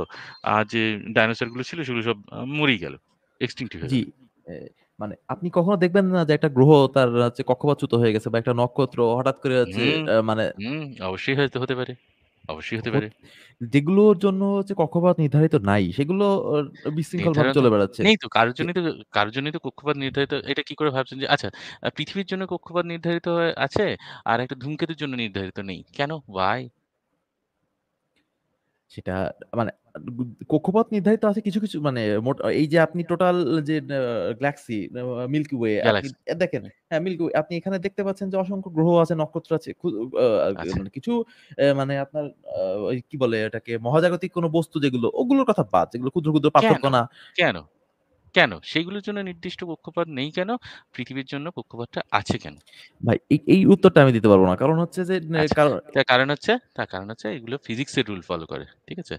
আর যে ডাইনোসর গুলো ছিল সেগুলো সব মরেই গেল। এক্সটিংক্ট হয়ে জি। গেল। এ মানে আপনি কখনো দেখবেন না যে একটা গ্রহ তার হচ্ছে কক্ষপথচ্যুত হয়ে গেছে বা একটা নক্ষত্র হঠাৎ করে হচ্ছে হুম, মানে হুম, অবশ্যই হয়তো হতে পারে। অবশ্যই হতে হত পারে। যেগুলোর জন্য হচ্ছে কক্ষপথ নির্ধারিত নাই সেগুলো বিশৃঙ্খলভাবে নির্ধারণ চলে বেড়াচ্ছে। নেই তো। যে কারোর জন্যই তো কক্ষপথ নির্ধারিত। এটা কি করে ভাবছেন যে আচ্ছা পৃথিবীর জন্য কক্ষপথ নির্ধারিত আছে আর একটা ধূমকেতুর জন্য নির্ধারিত নেই। কেন? Why? সেটা মানে কক্ষপথ নির্ধারিত আছে কিছু, কিছু মানে এই যে আপনি টোটাল যে গ্যালাক্সি মিল্কি ওয়ে আপনি গ্যালাক্সি দেখেন, হ্যাঁ মিল্কি ওয়ে আপনি এখানে দেখতে পাচ্ছেন যে অসংখ্য গ্রহ আছে, নক্ষত্র আছে, আছে। মানে কিছু মানে আপনার ওই কি বলে এটাকে মহাজাগতিক কোনো বস্তু যেগুলো ওগুলোর কথা বাদ, যেগুলো ক্ষুদ্র, ক্ষুদ্র কেন? পার্থক্য না। কেন? কেন? সেগুলোর জন্য নির্দিষ্ট কক্ষপথ নেই কেন? পৃথিবীর জন্য কক্ষপথটা আছে কেন? ভাই এই উত্তরটা আমি দিতে পারব না। কারণ হচ্ছে যে আচ্ছা। কারণ তার কারণ হচ্ছে এগুলো ফিজিক্সের রুল ফলো করে। ঠিক আছে?